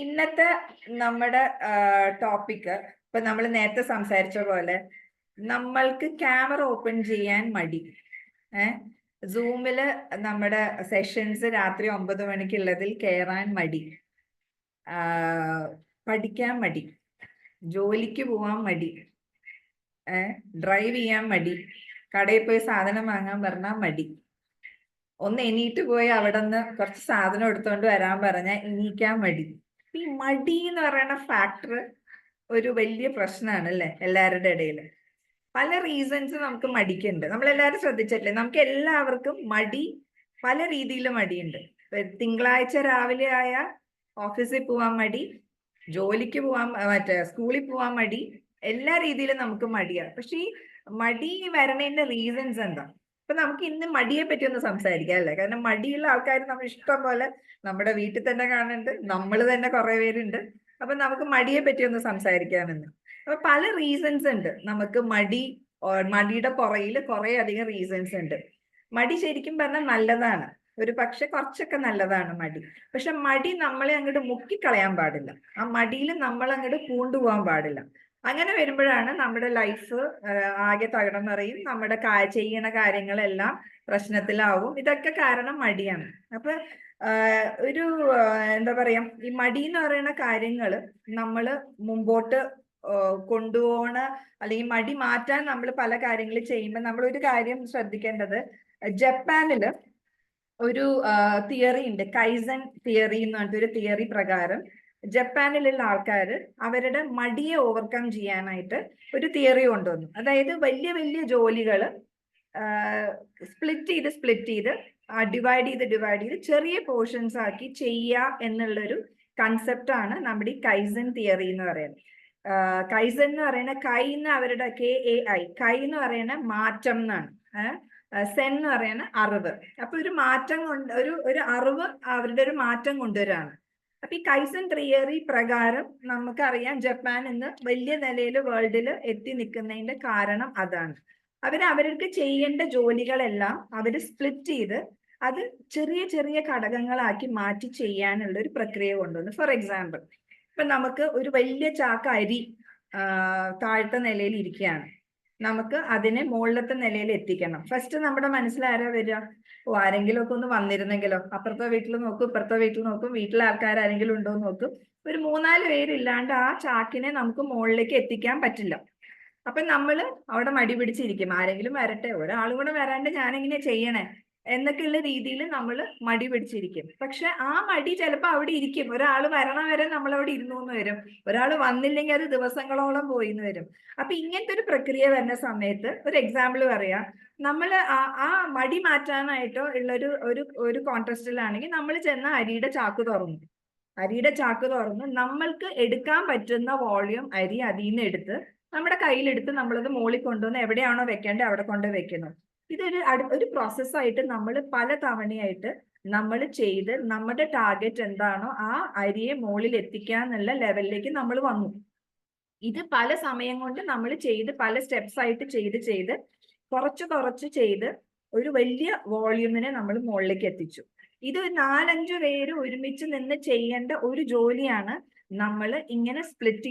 ഇന്നത്തെ നമ്മുടെ ടോപ്പിക്ക് ഇപ്പൊ നമ്മൾ നേരത്തെ സംസാരിച്ച പോലെ നമ്മൾക്ക് ക്യാമറ ഓപ്പൺ ചെയ്യാൻ മടി. സൂമില് നമ്മുടെ സെഷൻസ് രാത്രി 9 മണിക്കുള്ളതിൽ കയറാൻ മടി, പഠിക്കാൻ മടി, ജോലിക്ക് പോവാൻ മടി, ഡ്രൈവ് ചെയ്യാൻ മടി, കടയിൽ പോയി സാധനം വാങ്ങാൻ പറഞ്ഞാൽ മടി, ഒന്ന് എണീറ്റ് പോയി അവിടെ നിന്ന് കുറച്ച് സാധനം എടുത്തോണ്ട് വരാൻ പറഞ്ഞാൽ എണീക്കാൻ മടി. ഈ മടി എന്ന് പറയുന്ന ഫാക്ടർ ഒരു വലിയ പ്രശ്നമാണ് അല്ലേ എല്ലാവരുടെ ഇടയിൽ. പല റീസൺസ് നമുക്ക് മടിക്കുണ്ട്. നമ്മളെല്ലാവരും ശ്രദ്ധിച്ചിട്ടില്ലേ, നമുക്ക് എല്ലാവർക്കും മടി പല രീതിയിൽ മടിയുണ്ട്. തിങ്കളാഴ്ച രാവിലെ ആയ ഓഫീസിൽ പോവാൻ മടി, ജോലിക്ക് പോവാൻ സ്കൂളിൽ പോവാൻ മടി, എല്ലാ രീതിയിലും നമുക്ക് മടിയാണ്. പക്ഷെ ഈ മടി വരണതിന്റെ റീസൺസ് എന്താ? അപ്പൊ നമുക്ക് ഇന്ന് മടിയെ പറ്റി ഒന്ന് സംസാരിക്കാം അല്ലേ? കാരണം മടിയുള്ള ആൾക്കാർ നമ്മൾ ഇഷ്ടം പോലെ നമ്മുടെ വീട്ടിൽ തന്നെ കാണുന്നുണ്ട്, നമ്മൾ തന്നെ കുറെ പേരുണ്ട്. അപ്പൊ നമുക്ക് മടിയെ പറ്റി ഒന്ന് സംസാരിക്കാമെന്ന്. അപ്പൊ പല റീസൺസ് ഉണ്ട് നമുക്ക് മടിയുടെ പുറയിൽ കുറെ അധികം റീസൺസ് ഉണ്ട്. മടി ശരിക്കും പറഞ്ഞാൽ നല്ലതാണ്, ഒരു പക്ഷെ കുറച്ചൊക്കെ നല്ലതാണ് മടി. പക്ഷെ മടി നമ്മളെ അങ്ങോട്ട് മുക്കിക്കളയാൻ പാടില്ല, ആ മടിയിൽ നമ്മൾ അങ്ങോട്ട് പൂണ്ടുപോകാൻ പാടില്ല. അങ്ങനെ വരുമ്പോഴാണ് നമ്മുടെ ലൈഫ് ആകെ തകിടം മറിയും, നമ്മുടെ ചെയ്യണ കാര്യങ്ങളെല്ലാം പ്രശ്നത്തിലാവും. ഇതൊക്കെ കാരണം മടിയാണ്. അപ്പൊ ഒരു എന്താ പറയാ, ഈ മടി എന്ന് പറയുന്ന കാര്യങ്ങൾ നമ്മൾ മുമ്പോട്ട് കൊണ്ടുപോകണ, അല്ലെങ്കിൽ മടി മാറ്റാൻ നമ്മൾ പല കാര്യങ്ങൾ ചെയ്യുമ്പോൾ നമ്മൾ ഒരു കാര്യം ശ്രദ്ധിക്കേണ്ടത്, ജപ്പാനില് ഒരു തിയറി ഉണ്ട്, കൈസൻ തിയറി എന്ന് പറഞ്ഞിട്ടൊരു തിയറി പ്രകാരം ജപ്പാനിലുള്ള ആൾക്കാർ അവരുടെ മടിയെ ഓവർകം ചെയ്യാനായിട്ട് ഒരു തിയറി കൊണ്ടുവന്നു. അതായത് വലിയ വലിയ ജോലികൾ സ്പ്ലിറ്റ് ചെയ്ത് ഡിവൈഡ് ചെയ്ത് ചെറിയ പോർഷൻസ് ആക്കി ചെയ്യുക എന്നുള്ളൊരു കൺസെപ്റ്റാണ് നമ്മുടെ ഈ കൈസൻ തിയറി എന്ന് പറയുന്നത്. കൈസൻ എന്ന് പറയുന്ന അവരുടെ KAI, കൈ എന്ന് പറയുന്ന മാറ്റം എന്നാണ്, സെൻ എന്ന് പറയുന്ന അറിവ്. അപ്പൊ ഒരു മാറ്റം ഒരു അറിവ് അവരുടെ ഒരു മാറ്റം കൊണ്ടുവരാണ്. അപ്പൊ ഈ കൈസൻ തിയറി പ്രകാരം നമുക്കറിയാം ജപ്പാൻ ഇന്ന് വലിയ നിലയിൽ വേൾഡിൽ എത്തി നിൽക്കുന്നതിന്റെ കാരണം അതാണ്. അവർക്ക് ചെയ്യേണ്ട ജോലികളെല്ലാം അവർ സ്പ്ലിറ്റ് ചെയ്ത് അത് ചെറിയ ചെറിയ ഘടകങ്ങളാക്കി മാറ്റി ചെയ്യാനുള്ള ഒരു പ്രക്രിയ കൊണ്ടുവന്നു. ഫോർ എക്സാമ്പിൾ, ഇപ്പൊ നമുക്ക് ഒരു വലിയ ചാക്ക അരി താഴത്തെ നിലയിൽ ഇരിക്കുകയാണ്, നമുക്ക് അതിനെ മുകളിലത്തെ നിലയിൽ എത്തിക്കണം. ഫസ്റ്റ് നമ്മുടെ മനസ്സിലാരാ വരിക? ആരെങ്കിലും ഒക്കെ ഒന്ന് വന്നിരുന്നെങ്കിലോ, അപ്പുറത്തെ വീട്ടിൽ നോക്കും, ഇപ്പുറത്തെ വീട്ടിൽ നോക്കും, വീട്ടിലെ ആൾക്കാർ ആരെങ്കിലും ഉണ്ടോ എന്ന് നോക്കും. ഒരു 3-4 പേരില്ലാണ്ട് ആ ചാക്കിനെ നമുക്ക് മുകളിലേക്ക് എത്തിക്കാൻ പറ്റില്ല. അപ്പൊ നമ്മള് അവിടെ മടി പിടിച്ചിരിക്കും, ആരെങ്കിലും വരട്ടെ, ഒരാളും കൂടെ വരാണ്ട് ഞാനെങ്ങനെയാ ചെയ്യണേ എന്നൊക്കെയുള്ള രീതിയിൽ നമ്മൾ മടി പിടിച്ചിരിക്കും. പക്ഷെ ആ മടി ചിലപ്പോൾ അവിടെ ഇരിക്കും, ഒരാൾ വരണ വരെ നമ്മൾ അവിടെ ഇരുന്നു എന്ന് വരും, ഒരാൾ വന്നില്ലെങ്കിൽ അത് ദിവസങ്ങളോളം പോയിന്ന് വരും. അപ്പൊ ഇങ്ങനത്തെ ഒരു പ്രക്രിയ വരുന്ന സമയത്ത് ഒരു എക്സാമ്പിൾ പറയാം, നമ്മൾ ആ മടി മാറ്റാനായിട്ടോ ഉള്ള ഒരു കോൺട്രസ്റ്റിലാണെങ്കിൽ നമ്മൾ ചെന്ന അരിയുടെ ചാക്ക് തുറന്ന് നമ്മൾക്ക് എടുക്കാൻ പറ്റുന്ന വോളിയം അരി അതിൽ നിന്ന് എടുത്ത് നമ്മുടെ കയ്യിലെടുത്ത് നമ്മളത് മുകളിൽ കൊണ്ടുവന്ന് എവിടെയാണോ വെക്കേണ്ടത് അവിടെ കൊണ്ട് വെക്കുന്നു. ഒരു പ്രോസസ്സായിട്ട് നമ്മൾ പല തവണയായിട്ട് നമ്മൾ ചെയ്ത് നമ്മുടെ ടാർഗറ്റ് എന്താണോ ആ അരിയെ മുകളിൽ എത്തിക്കാന്നുള്ള ലെവലിലേക്ക് നമ്മൾ വന്നു. ഇത് പല സമയം കൊണ്ട് നമ്മൾ ചെയ്ത് പല സ്റ്റെപ്സ് ആയിട്ട് ചെയ്ത് കുറച്ച് ചെയ്ത് ഒരു വലിയ വോള്യൂമിനെ നമ്മൾ മുകളിലേക്ക് എത്തിച്ചു. ഇത് 4-5 പേര് ഒരുമിച്ച് നിന്ന് ചെയ്യേണ്ട ഒരു ജോലിയാണ് നമ്മൾ ഇങ്ങനെ സ്പ്ലിറ്റ്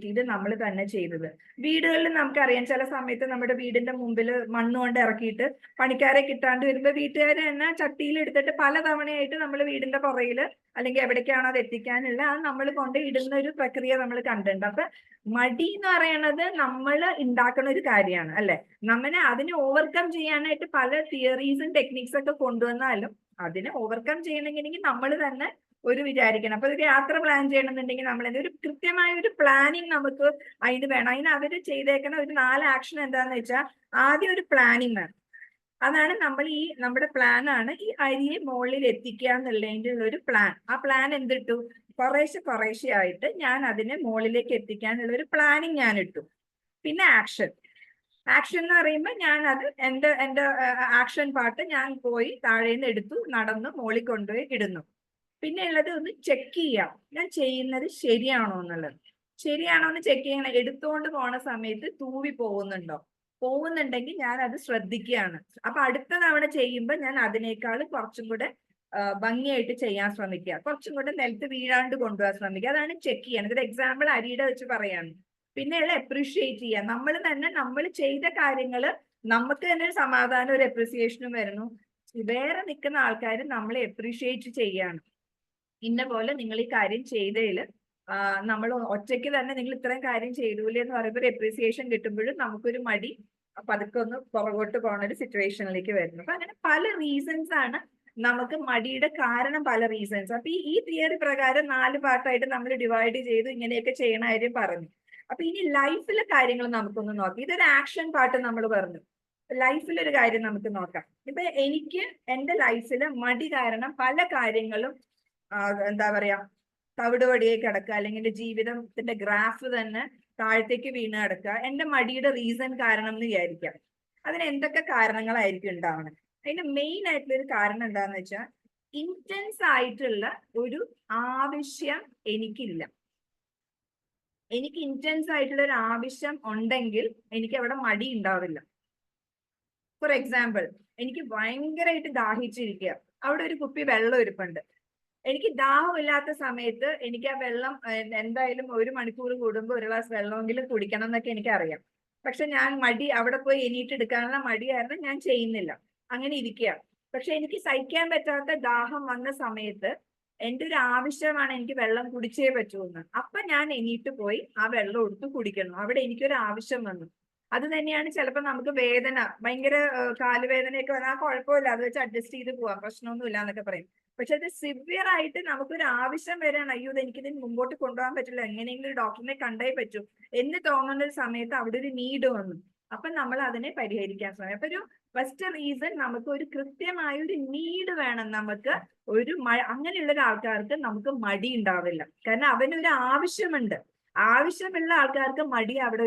ചെയ്ത് നമ്മൾ തന്നെ ചെയ്തത്. വീടുകളിൽ നമുക്കറിയാം, ചില സമയത്ത് നമ്മുടെ വീടിന്റെ മുമ്പിൽ മണ്ണ് കൊണ്ട് ഇറക്കിയിട്ട് പണിക്കാരെ കിട്ടാണ്ട് വരുമ്പോൾ വീട്ടുകാർ തന്നെ ചട്ടിയിൽ എടുത്തിട്ട് പല തവണയായിട്ട് നമ്മൾ വീടിന്റെ പുറകിൽ അല്ലെങ്കിൽ എവിടേക്കാണോ അത് എത്തിക്കാനുള്ള അത് നമ്മൾ കൊണ്ട് ഇടുന്ന ഒരു പ്രക്രിയ നമ്മൾ കണ്ടിട്ടുണ്ട്. അപ്പൊ മടി എന്ന് പറയണത് നമ്മൾ ഉണ്ടാക്കുന്ന ഒരു കാര്യമാണ് അല്ലെ. അതിനെ ഓവർകം ചെയ്യാനായിട്ട് പല തിയറീസും ടെക്നിക്സ് ഒക്കെ കൊണ്ടുവന്നാലും അതിനെ ഓവർകം ചെയ്യണമെങ്കിൽ നമ്മൾ തന്നെ വിചാരിക്കണം. അപ്പൊ ഒരു യാത്ര പ്ലാൻ ചെയ്യണമെന്നുണ്ടെങ്കിൽ നമ്മൾ ഒരു കൃത്യമായ ഒരു പ്ലാനിങ് നമുക്ക് അതിന് വേണം. അതിന് അവര് ചെയ്തേക്കുന്ന ഒരു 4 ആക്ഷൻ എന്താന്ന് വെച്ചാൽ, ആദ്യം ഒരു പ്ലാനിങ് വേണം. അതാണ് നമ്മുടെ പ്ലാൻ ആണ് ഈ അരിയെ മുകളിൽ എത്തിക്കുക എന്നുള്ളതിന്റെ ഒരു പ്ലാൻ. ആ പ്ലാൻ എന്തിട്ടു? കുറേശ്ശെ ആയിട്ട് ഞാൻ അതിനെ മുകളിലേക്ക് എത്തിക്കാനുള്ള ഒരു പ്ലാനിങ് ഞാൻ ഇട്ടു. പിന്നെ ആക്ഷൻ എന്ന് പറയുമ്പോൾ ഞാൻ അത് എന്റെ ആക്ഷൻ പാർട്ട് ഞാൻ പോയി താഴേന്ന് എടുത്തു, നടന്നു മുകളിൽ കൊണ്ടുപോയി ഇടുന്നു. പിന്നെ ഉള്ളത് ഒന്ന് ചെക്ക് ചെയ്യാം, ഞാൻ ചെയ്യുന്നത് ശരിയാണോ എന്നുള്ളത്. ശരിയാണോ എന്ന് ചെക്ക് ചെയ്യണം. എടുത്തുകൊണ്ട് പോണ സമയത്ത് തൂവി പോകുന്നുണ്ടെങ്കിൽ ഞാൻ അത് ശ്രദ്ധിക്കുകയാണ്. അപ്പൊ അടുത്ത തവണ ചെയ്യുമ്പോൾ ഞാൻ അതിനേക്കാൾ കുറച്ചും കൂടെ ഭംഗിയായിട്ട് ചെയ്യാൻ ശ്രമിക്കുക. കുറച്ചും കൂടെ നിലത്ത് വീഴാണ്ട് കൊണ്ടുപോകാൻ ശ്രമിക്കുക. അതാണ് ചെക്ക് ചെയ്യാൻ. ഇതൊരു എക്സാമ്പിൾ അരിയുടെ വെച്ച് പറയാണ്. പിന്നെയുള്ള അപ്രീഷിയേറ്റ് ചെയ്യുക. നമ്മൾ തന്നെ നമ്മൾ ചെയ്ത കാര്യങ്ങള് നമുക്ക് തന്നെ ഒരു സമാധാനം, ഒരു അപ്രീസിയേഷനും വരുന്നു. വേറെ നിൽക്കുന്ന ആൾക്കാർ നമ്മളെ അപ്രീഷിയേറ്റ് ചെയ്യാണ്. ഇന്ന പോലെ നിങ്ങൾ ഈ കാര്യം ചെയ്തതിൽ നമ്മൾ ഒറ്റയ്ക്ക് തന്നെ നിങ്ങൾ ഇത്രയും കാര്യം ചെയ്തൂലേ എന്ന് പറയുമ്പോൾ ഒരു അപ്രീസിയേഷൻ കിട്ടുമ്പോഴും നമുക്കൊരു മടി പതുക്കെ ഒന്ന് പുറകോട്ട് പോകുന്ന ഒരു സിറ്റുവേഷനിലേക്ക് വരുന്നു. അപ്പൊ അങ്ങനെ പല റീസൺസ് ആണ് നമുക്ക് മടിയുടെ കാരണം, പല റീസൺസ്. അപ്പൊ ഈ തിയറി പ്രകാരം 4 പാർട്ടായിട്ട് നമ്മൾ ഡിവൈഡ് ചെയ്തു ഇങ്ങനെയൊക്കെ ചെയ്യണ കാര്യം പറഞ്ഞു. അപ്പൊ ഇനി ലൈഫിലെ കാര്യങ്ങൾ നമുക്കൊന്ന് നോക്കാം. ഇതൊരു ആക്ഷൻ പാർട്ട് നമ്മൾ പറഞ്ഞു. ലൈഫിലൊരു കാര്യം നമുക്ക് നോക്കാം. ഇപ്പൊ എനിക്ക് എന്റെ ലൈഫിൽ മടി കാരണം പല കാര്യങ്ങളും എന്താ പറയാ തവിടുപടിയായി കിടക്കുക, അല്ലെങ്കിൽ എന്റെ ജീവിതത്തിന്റെ ഗ്രാഫ് തന്നെ താഴത്തേക്ക് വീണ് കിടക്കുക എന്റെ മടിയുടെ റീസൺ കാരണം എന്ന് വിചാരിക്കാം. അതിന് എന്തൊക്കെ കാരണങ്ങളായിരിക്കും ഉണ്ടാവുന്നത്? അതിന്റെ മെയിൻ ആയിട്ടുള്ള ഒരു കാരണം എന്താന്ന് വെച്ചാൽ ഇന്റൻസ് ആയിട്ടുള്ള ഒരു ആവശ്യം എനിക്കില്ല. എനിക്ക് ഇന്റൻസ് ആയിട്ടുള്ള ഒരു ആവശ്യം ഉണ്ടെങ്കിൽ എനിക്ക് അവിടെ മടി ഉണ്ടാവില്ല. ഫോർ എക്സാമ്പിൾ, എനിക്ക് ഭയങ്കരമായിട്ട് ദാഹിച്ചിരിക്കുക, അവിടെ ഒരു കുപ്പി വെള്ളം ഇരിപ്പുണ്ട്. എനിക്ക് ദാഹമില്ലാത്ത സമയത്ത് എനിക്ക് ആ വെള്ളം എന്തായാലും 1 മണിക്കൂർ കൂടുമ്പോൾ 1 ഗ്ലാസ് വെള്ളമെങ്കിലും കുടിക്കണം എന്നൊക്കെ എനിക്കറിയാം. പക്ഷെ ഞാൻ മടി അവിടെ പോയി എണീറ്റ് എടുക്കാനുള്ള മടി കാരണം ഞാൻ ചെയ്യുന്നില്ല, അങ്ങനെ ഇരിക്കുക. പക്ഷെ എനിക്ക് സഹിക്കാൻ പറ്റാത്ത ദാഹം വന്ന സമയത്ത് എൻ്റെ ഒരു ആവശ്യമാണ് എനിക്ക് വെള്ളം കുടിച്ചേ പറ്റൂന്ന്. അപ്പൊ ഞാൻ എണീറ്റ് പോയി ആ വെള്ളം എടുത്ത് കുടിക്കണം. അവിടെ എനിക്കൊരു ആവശ്യം വന്നു. അത് തന്നെയാണ് ചിലപ്പോൾ നമുക്ക് വേദന, ഭയങ്കര കാലുവേദനയൊക്കെ വന്നാൽ ആ കുഴപ്പമില്ല, അത് വെച്ച് അഡ്ജസ്റ്റ് ചെയ്ത് പോവാം, പ്രശ്നമൊന്നുമില്ല എന്നൊക്കെ പറയും. പക്ഷെ അത് സിവിയർ ആയിട്ട് നമുക്കൊരു ആവശ്യം വരാണ്, അയ്യോ എനിക്കിതിന് മുമ്പോട്ട് കൊണ്ടുപോകാൻ പറ്റില്ല, എങ്ങനെയെങ്കിലും ഒരു ഡോക്ടറിനെ കണ്ടേ പറ്റൂ എന്ന് തോന്നുന്ന ഒരു സമയത്ത് അവിടെ ഒരു നീഡ് വന്നു. അപ്പൊ നമ്മൾ അതിനെ പരിഹരിക്കാൻ ശ്രമിക്കും. അപ്പൊ ഒരു ഫസ്റ്റ് റീസൺ, നമുക്ക് ഒരു കൃത്യമായ ഒരു നീഡ് വേണം. നമുക്ക് ഒരു അങ്ങനെയുള്ള ആൾക്കാർക്ക് നമുക്ക് മടി ഉണ്ടാവില്ല, കാരണം അവനൊരു ആവശ്യമുണ്ട്. ആവശ്യമുള്ള ആൾക്കാർക്ക് മടി അവിടെ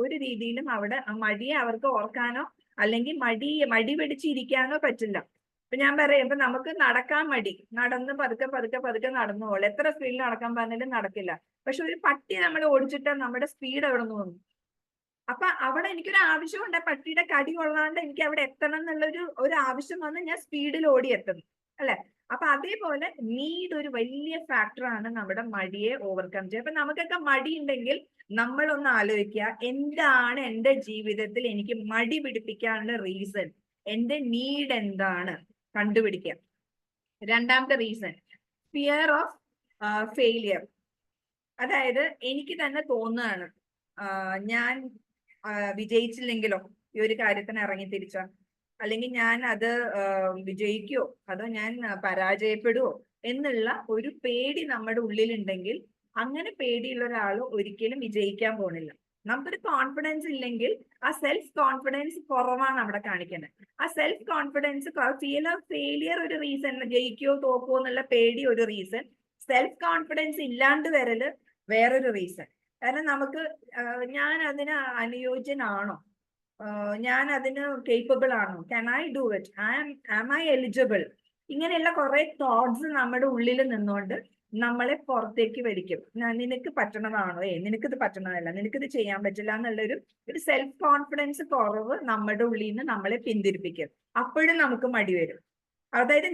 ഒരു രീതിയിലും അവിടെ മടിയെ അവർക്ക് ഓർക്കാനോ അല്ലെങ്കിൽ മടി പിടിച്ചിരിക്കാനോ പറ്റില്ല. ഇപ്പൊ ഞാൻ പറയാം, ഇപ്പൊ നമുക്ക് നടക്കാൻ മടി, നടന്ന് പതുക്കെ പതുക്കെ പതുക്കെ നടന്നു പോകും. എത്ര സ്പീഡിൽ നടക്കാൻ പറഞ്ഞാലും നടക്കില്ല. പക്ഷെ ഒരു പട്ടി നമ്മൾ ഓടിച്ചിട്ട് നമ്മുടെ സ്പീഡ് അവിടെ നിന്ന് വന്നു. അപ്പൊ അവിടെ എനിക്കൊരു ആവശ്യമുണ്ട്, പട്ടിയുടെ കടി കൊള്ളാണ്ട് എനിക്ക് അവിടെ എത്തണം എന്നുള്ള ഒരു ആവശ്യം വന്ന് ഞാൻ സ്പീഡിൽ ഓടി എത്തുന്നു, അല്ലെ? അപ്പൊ അതേപോലെ നീഡ് ഒരു വലിയ ഫാക്ടറാണ് നമ്മുടെ മടിയെ ഓവർകം ചെയ്യുക. അപ്പൊ നമുക്കൊക്കെ മടി ഉണ്ടെങ്കിൽ നമ്മളൊന്ന് ആലോചിക്കുക, എന്താണ് എന്റെ ജീവിതത്തിൽ എനിക്ക് മടി പിടിപ്പിക്കാനുള്ള റീസൺ, എന്റെ നീഡ് എന്താണ് കണ്ടുപിടിക്കുക. രണ്ടാമത്തെ റീസൺ, ഫിയർ ഓഫ് ഫെയിലിയർ. അതായത് എനിക്ക് തന്നെ തോന്നുകയാണ് ഞാൻ വിജയിച്ചില്ലെങ്കിലോ ഈ ഒരു കാര്യത്തിന് ഇറങ്ങി തിരിച്ച, അല്ലെങ്കിൽ ഞാൻ അത് വിജയിക്കുവോ അതോ ഞാൻ പരാജയപ്പെടുവോ എന്നുള്ള ഒരു പേടി നമ്മുടെ ഉള്ളിലുണ്ടെങ്കിൽ, അങ്ങനെ പേടിയുള്ള ഒരാൾ ഒരിക്കലും വിജയിക്കാൻ പോണില്ല. നമുക്കൊരു കോൺഫിഡൻസ് ഇല്ലെങ്കിൽ ആ സെൽഫ് കോൺഫിഡൻസ് കുറവാണ് അവിടെ കാണിക്കുന്നത്. ആ self confidence, fear of failure ഒരു റീസൺ, ജയിക്കോ തോക്കോ എന്നുള്ള പേടി ഒരു റീസൺ, സെൽഫ് കോൺഫിഡൻസ് ഇല്ലാണ്ട് വരല് വേറൊരു റീസൺ. കാരണം നമുക്ക് ഞാൻ അതിന് അനുയോജ്യനാണോ, ഞാൻ അതിന് കേപ്പബിൾ ആണോ, can I do it, am I eligible, ഇങ്ങനെയുള്ള കുറെ തോട്ട്സ് നമ്മുടെ ഉള്ളിൽ നിന്നുകൊണ്ട് നമ്മളെ പുറത്തേക്ക് വലിക്കും. നിനക്ക് പറ്റണതാണോ, നിനക്കിത് പറ്റണതല്ല, നിനക്കിത് ചെയ്യാൻ പറ്റില്ല എന്നുള്ളൊരു സെൽഫ് കോൺഫിഡൻസ് കുറവ് നമ്മുടെ ഉള്ളിൽ നിന്ന് നമ്മളെ പിന്തിരിപ്പിക്കും. അപ്പോഴും നമുക്ക് മടി വരും. അതായത്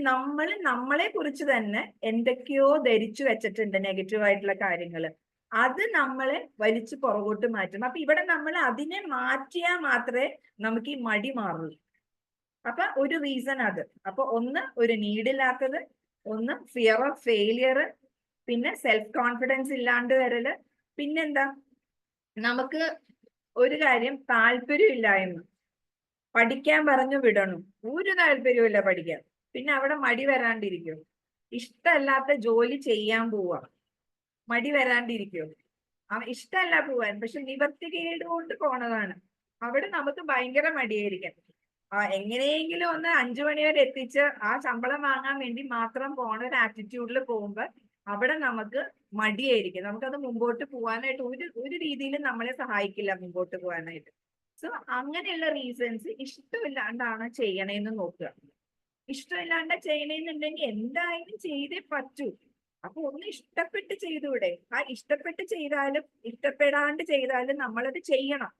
നമ്മളെ കുറിച്ച് തന്നെ എന്തൊക്കെയോ ധരിച്ചു വെച്ചിട്ടുണ്ട് നെഗറ്റീവ് ആയിട്ടുള്ള കാര്യങ്ങൾ, അത് നമ്മളെ വലിച്ചു പുറകോട്ട് മാറ്റും. അപ്പൊ ഇവിടെ നമ്മൾ അതിനെ മാറ്റിയാൽ മാത്രമേ നമുക്ക് ഈ മടി മാറുള്ളൂ. അപ്പൊ ഒരു റീസൺ അത്. അപ്പൊ ഒന്ന് ഒരു നീഡില്ലാത്തത്, ഒന്ന് ഫിയർ ഓഫ് ഫെയിലിയർ, പിന്നെ സെൽഫ് കോൺഫിഡൻസ് ഇല്ലാണ്ട് വരല്, പിന്നെന്താ നമുക്ക് ഒരു കാര്യം താല്പര്യമില്ലായ്മ, പഠിക്കാൻ പറഞ്ഞു വിടണം, ഒരു താല്പര്യമില്ല പഠിക്കാൻ, പിന്നെ അവിടെ മടി വരാണ്ടിരിക്കും. ഇഷ്ടമല്ലാത്ത ജോലി ചെയ്യാൻ പോവാ, മടി വരാണ്ടിരിക്കും. ഇഷ്ടമല്ല പോവാൻ, പക്ഷെ നിവർത്തികേട് കൊണ്ട് പോണതാണ്, അവിടെ നമുക്ക് ഭയങ്കര മടിയായിരിക്കും. എങ്ങനെയെങ്കിലും ഒന്ന് 5 മണി വരെ എത്തിച്ച് ആ ശമ്പളം വാങ്ങാൻ വേണ്ടി മാത്രം പോണ ഒരു ആറ്റിറ്റ്യൂഡിൽ പോകുമ്പോൾ അവിടെ നമുക്ക് മടിയായിരിക്കും. നമുക്കത് മുമ്പോട്ട് പോകാനായിട്ട് ഒരു രീതിയിലും നമ്മളെ സഹായിക്കില്ല മുമ്പോട്ട് പോകാനായിട്ട്. സോ അങ്ങനെയുള്ള റീസൺസ് ഇഷ്ടമില്ലാണ്ടാണ് ചെയ്യണേന്ന് നോക്കുക. ഇഷ്ടമില്ലാണ്ട് ചെയ്യണേന്നുണ്ടെങ്കിൽ എന്തായാലും ചെയ്തേ പറ്റൂ. അപ്പൊ ഒന്ന് ഇഷ്ടപ്പെട്ട് ചെയ്തൂടെ? ആ ഇഷ്ടപ്പെട്ട് ചെയ്താലും ഇഷ്ടപ്പെടാണ്ട് ചെയ്താലും നമ്മളത് ചെയ്യണം.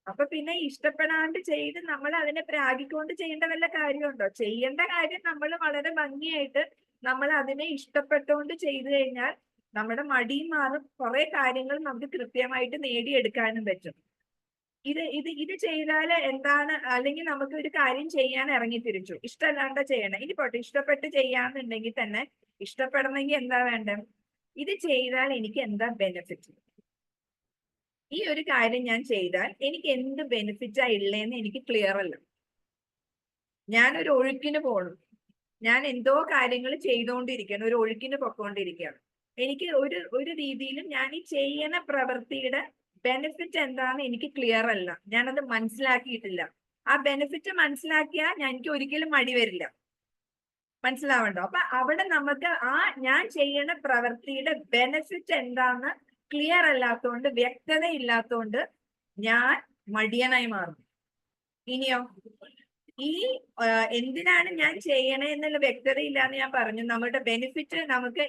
അപ്പൊ പിന്നെ ഇഷ്ടപ്പെടാണ്ട് ചെയ്ത് നമ്മൾ അതിനെ പ്രാഗിക്കൊണ്ട് ചെയ്യേണ്ട വല്ല കാര്യമുണ്ടോ? ചെയ്യേണ്ട കാര്യം നമ്മൾ വളരെ ഭംഗിയായിട്ട് നമ്മൾ അതിനെ ഇഷ്ടപ്പെട്ടുകൊണ്ട് ചെയ്തു കഴിഞ്ഞാൽ നമ്മുടെ മടിയും മാറും, കുറെ കാര്യങ്ങൾ നമുക്ക് കൃത്യമായിട്ട് നേടിയെടുക്കാനും പറ്റും. ഇത് ചെയ്താൽ എന്താണ്, അല്ലെങ്കിൽ നമുക്ക് ഒരു കാര്യം ചെയ്യാൻ ഇറങ്ങി തിരിച്ചു, ഇഷ്ടമല്ലാണ്ട് ചെയ്യണം, ഇനി പോട്ടെ ഇഷ്ടപ്പെട്ട് ചെയ്യാന്നുണ്ടെങ്കിൽ തന്നെ ഇഷ്ടപ്പെടണമെങ്കിൽ എന്താ വേണ്ടത്? ഇത് ചെയ്താൽ എനിക്ക് എന്താ ബെനിഫിറ്റ്, ഈ ഒരു കാര്യം ഞാൻ ചെയ്താൽ എനിക്ക് എന്ത് ബെനിഫിറ്റാ ഉള്ളതെന്ന് എനിക്ക് ക്ലിയർ അല്ല. ഞാനൊരു ഒഴുക്കിന് പോകണം, ഞാൻ എന്തോ കാര്യങ്ങൾ ചെയ്തുകൊണ്ടിരിക്കുകയാണ്, ഒരു ഒഴുക്കിന് പൊക്കോണ്ടിരിക്കുകയാണ്. എനിക്ക് ഒരു രീതിയിലും ഞാൻ ഈ ചെയ്യുന്ന പ്രവൃത്തിയുടെ ബെനിഫിറ്റ് എന്താന്ന് എനിക്ക് ക്ലിയർ അല്ല, ഞാനത് മനസ്സിലാക്കിയിട്ടില്ല. ആ ബെനിഫിറ്റ് മനസ്സിലാക്കിയാൽ എനിക്ക് ഒരിക്കലും മടി വരില്ല. മനസ്സിലാവണ്ടോ? അപ്പൊ അവിടെ നമുക്ക് ആ ഞാൻ ചെയ്യുന്ന പ്രവൃത്തിയുടെ ബെനിഫിറ്റ് എന്താന്ന് ക്ലിയർ അല്ലാത്തതുകൊണ്ട്, വ്യക്തത ഇല്ലാത്തതുകൊണ്ട് ഞാൻ മടിയനായി മാറും. ഇനിയോ ഈ എന്തിനാണ് ഞാൻ ചെയ്യണേ എന്നുള്ള വ്യക്തത ഇല്ലാന്ന് ഞാൻ പറഞ്ഞു. നമ്മുടെ ബെനിഫിറ്റ് നമുക്ക്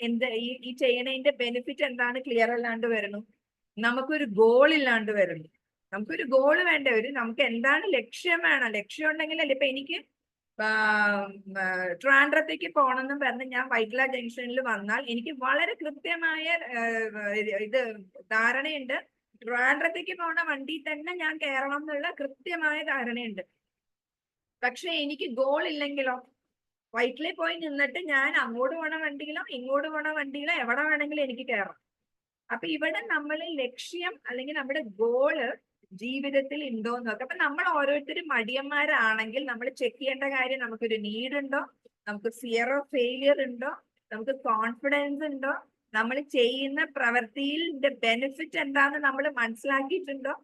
ഈ ചെയ്യണതിന്റെ ബെനിഫിറ്റ് എന്താണ് ക്ലിയർ അല്ലാണ്ട് വരുന്നു, നമുക്കൊരു ഗോൾ ഇല്ലാണ്ട് വരുന്നു. നമുക്കൊരു ഗോൾ വേണ്ട വരും, നമുക്ക് എന്താണ് ലക്ഷ്യം വേണം. ലക്ഷ്യം ഉണ്ടെങ്കിലല്ലേ, ഇപ്പൊ എനിക്ക് ട്രിവാൻഡ്രത്തേക്ക് പോകണമെന്നും പറഞ്ഞ് ഞാൻ വൈറ്റ്ല ജംഗ്ഷനിൽ വന്നാൽ എനിക്ക് വളരെ കൃത്യമായ ഇത് ധാരണയുണ്ട്, ട്രിവാൻഡ്രത്തേക്ക് പോണ വണ്ടി തന്നെ ഞാൻ കയറണം എന്നുള്ള കൃത്യമായ ധാരണയുണ്ട്. പക്ഷെ എനിക്ക് ഗോൾ ഇല്ലെങ്കിലോ, വൈറ്റിലെ പോയി നിന്നിട്ട് ഞാൻ അങ്ങോട്ട് പോണ വണ്ടിയിലോ ഇങ്ങോട്ട് പോണ വണ്ടിയിലോ എവിടെ വേണമെങ്കിലും എനിക്ക് കയറാം. അപ്പൊ ഇവിടെ നമ്മൾ ലക്ഷ്യം അല്ലെങ്കിൽ നമ്മുടെ ഗോള് ജീവിതത്തിൽ ഉണ്ടോ എന്ന് നോക്കാം. അപ്പൊ നമ്മൾ ഓരോരുത്തരും മടിയന്മാരാണെങ്കിൽ നമ്മൾ ചെക്ക് ചെയ്യേണ്ട കാര്യം, നമുക്കൊരു നീഡ് ഉണ്ടോ, നമുക്ക് ഫിയർ ഓഫ് ഫെയിലിയർ ഉണ്ടോ, നമുക്ക് കോൺഫിഡൻസ് ഉണ്ടോ, നമ്മൾ ചെയ്യുന്ന പ്രവൃത്തിയിൽ ബെനിഫിറ്റ് എന്താന്ന് നമ്മൾ മനസ്സിലാക്കിയിട്ടുണ്ടോ,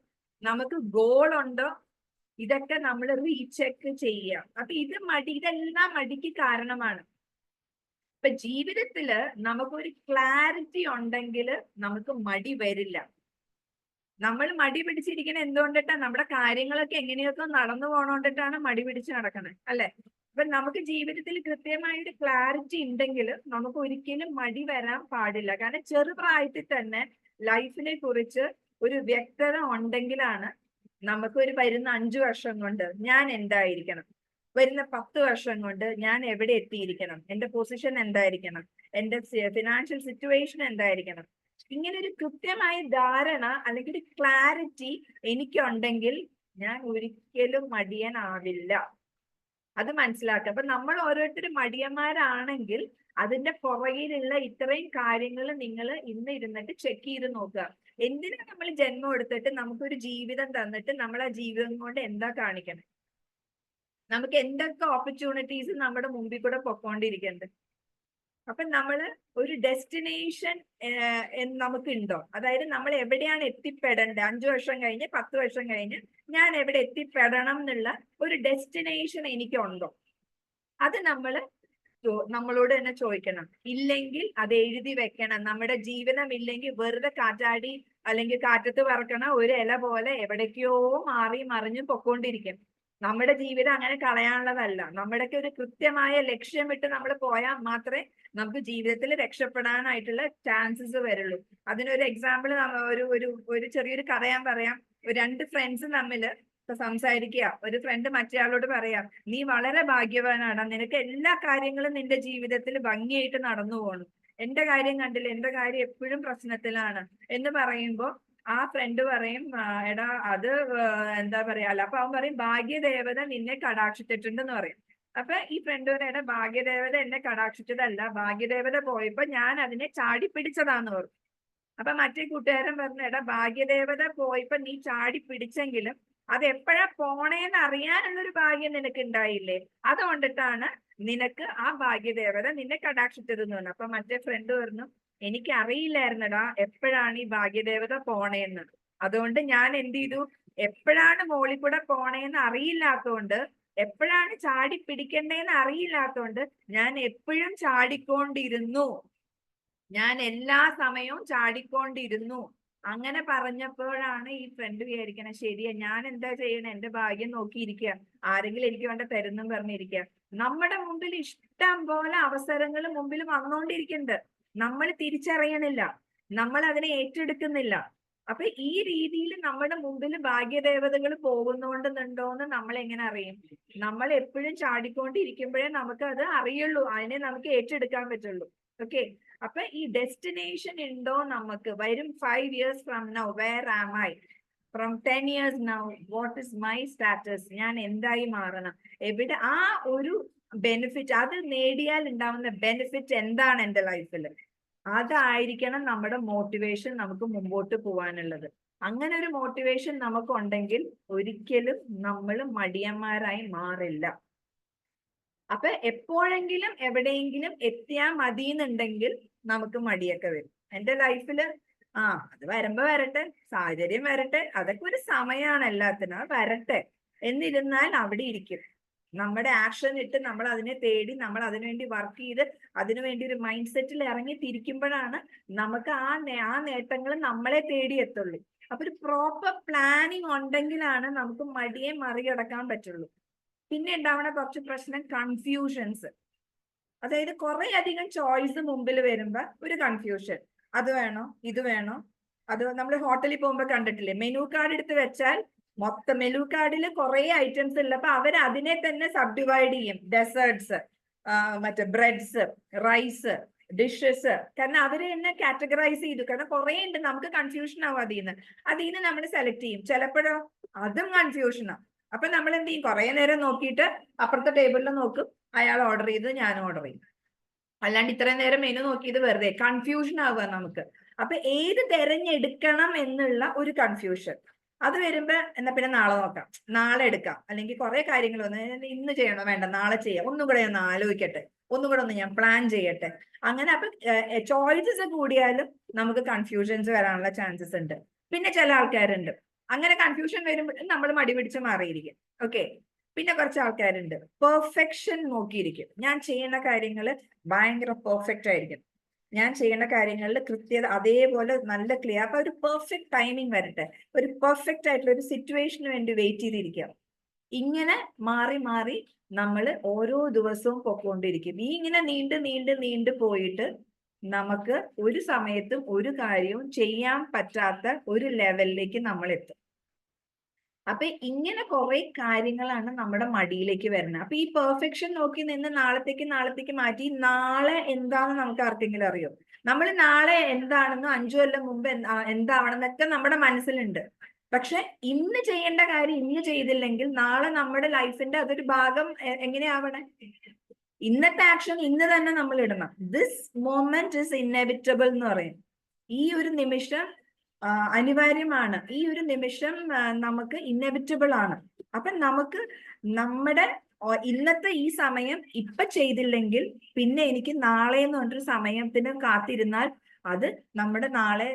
നമുക്ക് ഗോൾ ഉണ്ടോ, ഇതൊക്കെ നമ്മൾ റീചെക്ക് ചെയ്യാം. അപ്പൊ ഇതെല്ലാം മടിക്ക് കാരണമാണ്. ഇപ്പൊ ജീവിതത്തില് നമുക്കൊരു ക്ലാരിറ്റി ഉണ്ടെങ്കിൽ നമുക്ക് മടി വരില്ല. നമ്മൾ മടി പിടിച്ചിരിക്കണ എന്തുകൊണ്ടിട്ടാ, നമ്മുടെ കാര്യങ്ങളൊക്കെ എങ്ങനെയൊക്കെ നടന്നു പോണോണ്ടിട്ടാണ് മടി പിടിച്ച് നടക്കുന്നത്, അല്ലെ? അപ്പൊ നമുക്ക് ജീവിതത്തിൽ കൃത്യമായൊരു ക്ലാരിറ്റി ഉണ്ടെങ്കിൽ നമുക്ക് ഒരിക്കലും മടി വരാൻ പാടില്ല. കാരണം ചെറുപ്രായത്തിൽ തന്നെ ലൈഫിനെ കുറിച്ച് ഒരു വ്യക്തത ഉണ്ടെങ്കിലാണ് നമുക്ക് വരുന്ന 5 വർഷം കൊണ്ട് ഞാൻ എന്തായിരിക്കണം, വരുന്ന 10 വർഷം കൊണ്ട് ഞാൻ എവിടെ എത്തിയിരിക്കണം, എന്റെ പൊസിഷൻ എന്തായിരിക്കണം, എന്റെ ഫിനാൻഷ്യൽ സിറ്റുവേഷൻ എന്തായിരിക്കണം, ഇങ്ങനെ ഒരു കൃത്യമായ ധാരണ അല്ലെങ്കിൽ ഒരു ക്ലാരിറ്റി എനിക്കുണ്ടെങ്കിൽ ഞാൻ ഒരിക്കലും മടിയനാവില്ല. അത് മനസ്സിലാക്കുക. അപ്പൊ നമ്മൾ ഓരോരുത്തരും മടിയന്മാരാണെങ്കിൽ അതിന്റെ പുറകിലുള്ള ഇത്രയും കാര്യങ്ങൾ നിങ്ങൾ ഇന്ന് ഇരുന്നിട്ട് ചെക്ക് ചെയ്ത് നോക്കുക. എന്തിനാ നമ്മൾ ജന്മം എടുത്തിട്ട് നമുക്കൊരു ജീവിതം തന്നിട്ട് നമ്മൾ ആ ജീവിതം കൊണ്ട് എന്താ കാണിക്കണം? നമുക്ക് എന്തൊക്കെ ഓപ്പർച്യൂണിറ്റീസ് നമ്മുടെ മുമ്പിൽ കൂടെ പൊക്കോണ്ടിരിക്കുന്നുണ്ട്. അപ്പൊ നമ്മള് ഒരു ഡെസ്റ്റിനേഷൻ നമുക്ക് ഉണ്ടോ? അതായത് നമ്മൾ എവിടെയാണ് എത്തിപ്പെടേണ്ടത്, 5 വർഷം കഴിഞ്ഞ് 10 വർഷം കഴിഞ്ഞ് ഞാൻ എവിടെ എത്തിപ്പെടണം എന്നുള്ള ഒരു ഡെസ്റ്റിനേഷൻ എനിക്കുണ്ടോ? അത് നമ്മളോട് തന്നെ ചോദിക്കണം. ഇല്ലെങ്കിൽ അത് എഴുതി വെക്കണം. നമ്മുടെ ജീവിതം ഇല്ലെങ്കിൽ വെറുതെ കാറ്റാടി അല്ലെങ്കിൽ കാറ്റത്ത് പറക്കണ ഒരു ഇല പോലെ എവിടേക്കോ മാറി മറിഞ്ഞു പൊക്കോണ്ടിരിക്കും. നമ്മുടെ ജീവിതം അങ്ങനെ കളയാനുള്ളതല്ല. നമ്മുടെയൊക്കെ ഒരു കൃത്യമായ ലക്ഷ്യം വിട്ട് നമ്മൾ പോയാൽ മാത്രമേ നമുക്ക് ജീവിതത്തിൽ രക്ഷപ്പെടാനായിട്ടുള്ള ചാൻസസ് വരുള്ളൂ. അതിനൊരു എക്സാമ്പിൾ ഒരു ചെറിയൊരു കഥ ഞാൻ പറയാം. 2 ഫ്രണ്ട്സ് തമ്മിൽ സംസാരിക്കുക. ഒരു ഫ്രണ്ട് മറ്റേയാളോട് പറയാം, നീ വളരെ ഭാഗ്യവാനാണ്, നിനക്ക് എല്ലാ കാര്യങ്ങളും നിന്റെ ജീവിതത്തിൽ ഭംഗിയായിട്ട് നടന്നു പോകണം, എന്റെ കാര്യം കണ്ടില്ല, എന്റെ കാര്യം എപ്പോഴും പ്രശ്നത്തിലാണ് എന്ന് പറയുമ്പോ ആ ഫ്രണ്ട് പറയും, എടാ അത് എന്താ പറയാ, അല്ല അപ്പൊ അവൻ പറയും, ഭാഗ്യദേവത നിന്നെ കടാക്ഷിച്ചിട്ടുണ്ടെന്ന് പറയും. അപ്പൊ ഈ ഫ്രണ്ട് പറയും, എടാ ഭാഗ്യദേവത എന്നെ കടാക്ഷിച്ചതല്ല, ഭാഗ്യദേവത പോയപ്പോ ഞാൻ അതിനെ ചാടി പിടിച്ചതാന്ന് പറയും. അപ്പൊ മറ്റേ കൂട്ടുകാരൻ പറഞ്ഞു, എടാ ഭാഗ്യദേവത പോയപ്പോ നീ ചാടി പിടിച്ചെങ്കിലും അത് എപ്പോഴാ പോണേന്ന് അറിയാനുള്ളൊരു ഭാഗ്യം നിനക്ക് ഉണ്ടായില്ലേ, അതുകൊണ്ടിട്ടാണ് നിനക്ക് ആ ഭാഗ്യദേവത നിന്നെ കടാക്ഷിച്ചതെന്ന് പറഞ്ഞു. അപ്പൊ മറ്റേ ഫ്രണ്ട് പറഞ്ഞു, എനിക്ക് അറിയില്ലായിരുന്നടാ എപ്പോഴാണ് ഈ ഭാഗ്യദേവത പോണേന്ന്, അതുകൊണ്ട് ഞാൻ എന്ത് ചെയ്തു, എപ്പോഴാണ് മോളിൽ കൂടെ പോണേന്ന് അറിയില്ലാത്തോണ്ട്, എപ്പോഴാണ് ചാടി പിടിക്കണ്ടേന്ന് അറിയില്ലാത്തോണ്ട് ഞാൻ എപ്പോഴും ചാടിക്കൊണ്ടിരുന്നു, ഞാൻ എല്ലാ സമയവും ചാടിക്കൊണ്ടിരുന്നു. അങ്ങനെ പറഞ്ഞപ്പോഴാണ് ഈ ഫ്രണ്ട് വിചാരിക്കണേ, ശരിയാ, ഞാൻ എന്താ ചെയ്യണേ, എന്റെ ഭാഗ്യം നോക്കിയിരിക്കുക, ആരെങ്കിലും എനിക്ക് വേണ്ട തരുന്നും പറഞ്ഞിരിക്കുക. നമ്മുടെ മുമ്പിൽ ഇഷ്ടം പോലെ അവസരങ്ങൾ മുമ്പിൽ വന്നുകൊണ്ടിരിക്കുന്നുണ്ട്, നമ്മൾ തിരിച്ചറിയണില്ല, നമ്മൾ അതിനെ ഏറ്റെടുക്കുന്നില്ല. അപ്പൊ ഈ രീതിയിൽ നമ്മുടെ മുമ്പിൽ ഭാഗ്യദേവതകൾ പോകുന്നുണ്ടെന്നുണ്ടോന്ന് നമ്മൾ എങ്ങനെ അറിയും? നമ്മൾ എപ്പോഴും ചാടിക്കൊണ്ടിരിക്കുമ്പോഴേ നമുക്ക് അത് അറിയുള്ളൂ, അതിനെ നമുക്ക് ഏറ്റെടുക്കാൻ പറ്റുള്ളൂ. ഓക്കെ, അപ്പൊ ഈ ഡെസ്റ്റിനേഷൻ ഉണ്ടോ നമുക്ക്? വരും 5 years from now, where am I? From 10 years now, what is my status? ഞാൻ എന്തായി മാറണം? എവിടെ ആ ഒരു ബെനിഫിറ്റ്, അത് നേടിയാൽ ഉണ്ടാവുന്ന ബെനിഫിറ്റ് എന്താണ് എന്റെ ലൈഫിൽ? അതായിരിക്കണം നമ്മുടെ മോട്ടിവേഷൻ നമുക്ക് മുമ്പോട്ട് പോവാനുള്ളത്. അങ്ങനെ ഒരു മോട്ടിവേഷൻ നമുക്കുണ്ടെങ്കിൽ ഒരിക്കലും നമ്മൾ മടിയന്മാരായി മാറില്ല. അപ്പൊ എപ്പോഴെങ്കിലും എവിടെയെങ്കിലും എത്തിയാൽ മതി എന്നുണ്ടെങ്കിൽ നമുക്ക് മടിയൊക്കെ വരും. എന്റെ ലൈഫില് അത് വരുമ്പോ വരട്ടെ, സാഹചര്യം വരട്ടെ, അതൊക്കെ ഒരു സമയമാണ് എല്ലാത്തിനും, അത് വരട്ടെ എന്നിരുന്നാൽ അവിടെ ഇരിക്കും. നമ്മുടെ ആക്ഷൻ ഇട്ട് നമ്മൾ അതിനെ തേടി, നമ്മൾ അതിനുവേണ്ടി വർക്ക് ചെയ്ത്, അതിനുവേണ്ടി ഒരു മൈൻഡ് സെറ്റിൽ ഇറങ്ങി തിരിക്കുമ്പോഴാണ് നമുക്ക് ആ നേട്ടങ്ങൾ നമ്മളെ തേടി എത്തുള്ളൂ. അപ്പൊ ഒരു പ്രോപ്പർ പ്ലാനിങ് ഉണ്ടെങ്കിലാണ് നമുക്ക് മടിയെ മറികടക്കാൻ പറ്റുള്ളൂ. പിന്നെ ഉണ്ടാവണ കുറച്ച് പ്രശ്നം കൺഫ്യൂഷൻസ്. അതായത് കുറെ അധികം ചോയ്സ് മുമ്പിൽ വരുമ്പോ ഒരു കൺഫ്യൂഷൻ, അത് വേണോ ഇത് വേണോ? അത് നമ്മൾ ഹോട്ടലിൽ പോകുമ്പോ കണ്ടിട്ടില്ലേ, മെനു കാർഡ് എടുത്ത് വെച്ചാൽ മൊത്തം മെനു കാർഡിൽ കുറെ ഐറ്റംസ് ഉള്ളപ്പോ അവർ അതിനെ തന്നെ സബ് ഡിവൈഡ് ചെയ്യും. ഡെസേർട്സ്, മറ്റേ ബ്രെഡ്സ്, റൈസ്, ഡിഷസ്, കാരണം അവര് തന്നെ കാറ്റഗറൈസ് ചെയ്തു. കാരണം കുറെ ഉണ്ട്, നമുക്ക് കൺഫ്യൂഷൻ ആവും അതിന്ന് നമ്മൾ സെലക്ട് ചെയ്യും. ചിലപ്പോഴോ അതും കൺഫ്യൂഷനാ. അപ്പൊ നമ്മൾ എന്ത് ചെയ്യും? കുറെ നേരം നോക്കിയിട്ട് അപ്പുറത്തെ ടേബിളിൽ നോക്കും, അയാൾ ഓർഡർ ചെയ്ത് ഞാൻ ഓർഡർ ചെയ്യും. അല്ലാണ്ട് ഇത്രയും നേരം മെനു നോക്കിയത് വെറുതെ കൺഫ്യൂഷൻ ആവുക നമുക്ക്. അപ്പൊ ഏത് തെരഞ്ഞെടുക്കണം എന്നുള്ള ഒരു കൺഫ്യൂഷൻ അത് വരുമ്പോ, എന്നാ പിന്നെ നാളെ നോക്കാം, നാളെ എടുക്കാം, അല്ലെങ്കിൽ കുറെ കാര്യങ്ങൾ വന്ന് ഇന്ന് ചെയ്യണോ വേണ്ട നാളെ ചെയ്യാം, ഒന്നും കൂടെ ഒന്ന് ആലോചിക്കട്ടെ, ഒന്നും കൂടെ ഒന്ന് ഞാൻ പ്ലാൻ ചെയ്യട്ടെ. അങ്ങനെ അപ്പൊ ചോയ്സസ് കൂടിയാലും നമുക്ക് കൺഫ്യൂഷൻസ് വരാനുള്ള ചാൻസസ് ഉണ്ട്. പിന്നെ ചില ആൾക്കാരുണ്ട് അങ്ങനെ കൺഫ്യൂഷൻ വരുമ്പോൾ നമ്മൾ മടി പിടിച്ച് മാറിയിരിക്കും. ഓക്കെ, പിന്നെ കുറച്ച് ആൾക്കാരുണ്ട് പെർഫെക്ഷൻ നോക്കിയിരിക്കും. ഞാൻ ചെയ്യുന്ന കാര്യങ്ങൾ ഭയങ്കര പെർഫെക്റ്റ് ആയിരിക്കും, ഞാൻ ചെയ്യുന്ന കാര്യങ്ങളിൽ കൃത്യത അതേപോലെ നല്ല ക്ലിയർ. അപ്പൊ ഒരു പെർഫെക്റ്റ് ടൈമിങ് വരട്ടെ, ഒരു പെർഫെക്റ്റ് ആയിട്ടുള്ള ഒരു സിറ്റുവേഷന് വേണ്ടി വെയിറ്റ് ചെയ്തിരിക്കുക. ഇങ്ങനെ മാറി മാറി നമ്മൾ ഓരോ ദിവസവും പൊക്കോണ്ടിരിക്കും. ഈ ഇങ്ങനെ നീണ്ടു പോയിട്ട് നമുക്ക് ഒരു സമയത്തും ഒരു കാര്യവും ചെയ്യാൻ പറ്റാത്ത ഒരു ലെവലിലേക്ക് നമ്മൾ എത്തും. അപ്പൊ ഇങ്ങനെ കുറെ കാര്യങ്ങളാണ് നമ്മുടെ മടിയിലേക്ക് വരുന്നത്. അപ്പൊ ഈ പെർഫെക്ഷൻ നോക്കി നിന്ന് നാളത്തേക്ക് മാറ്റി നാളെ എന്താണെന്ന് നമുക്ക് ആർക്കെങ്കിലും അറിയോ? നമ്മൾ നാളെ എന്താണെന്നോ 5 കൊല്ലം മുമ്പ് എന്താവണമെന്നൊക്കെ നമ്മുടെ മനസ്സിലുണ്ട്. പക്ഷെ ഇന്ന് ചെയ്യേണ്ട കാര്യം ഇന്ന് ചെയ്തില്ലെങ്കിൽ നാളെ നമ്മുടെ ലൈഫിന്റെ അതൊരു ഭാഗം എങ്ങനെയാവണേ? ഇന്നത്തെ ആക്ഷൻ ഇന്ന് തന്നെ നമ്മൾ ഇടണം. ദിസ് മൊമെന്റ് ഇസ് ഇന്നെവിറ്റബിൾ എന്ന് പറയും. ഈ ഒരു നിമിഷം അനിവാര്യമാണ്. ഈ ഒരു നിമിഷം നമുക്ക് ഇന്നെവിറ്റബിൾ ആണ്. അപ്പൊ നമുക്ക് നമ്മുടെ ഇന്നത്തെ ഈ സമയം ഇപ്പൊ ചെയ്തില്ലെങ്കിൽ പിന്നെ എനിക്ക് നാളെ എന്ന് പറഞ്ഞൊരു സമയത്തിന് കാത്തിരുന്നാൽ അത് നമ്മുടെ നാളെ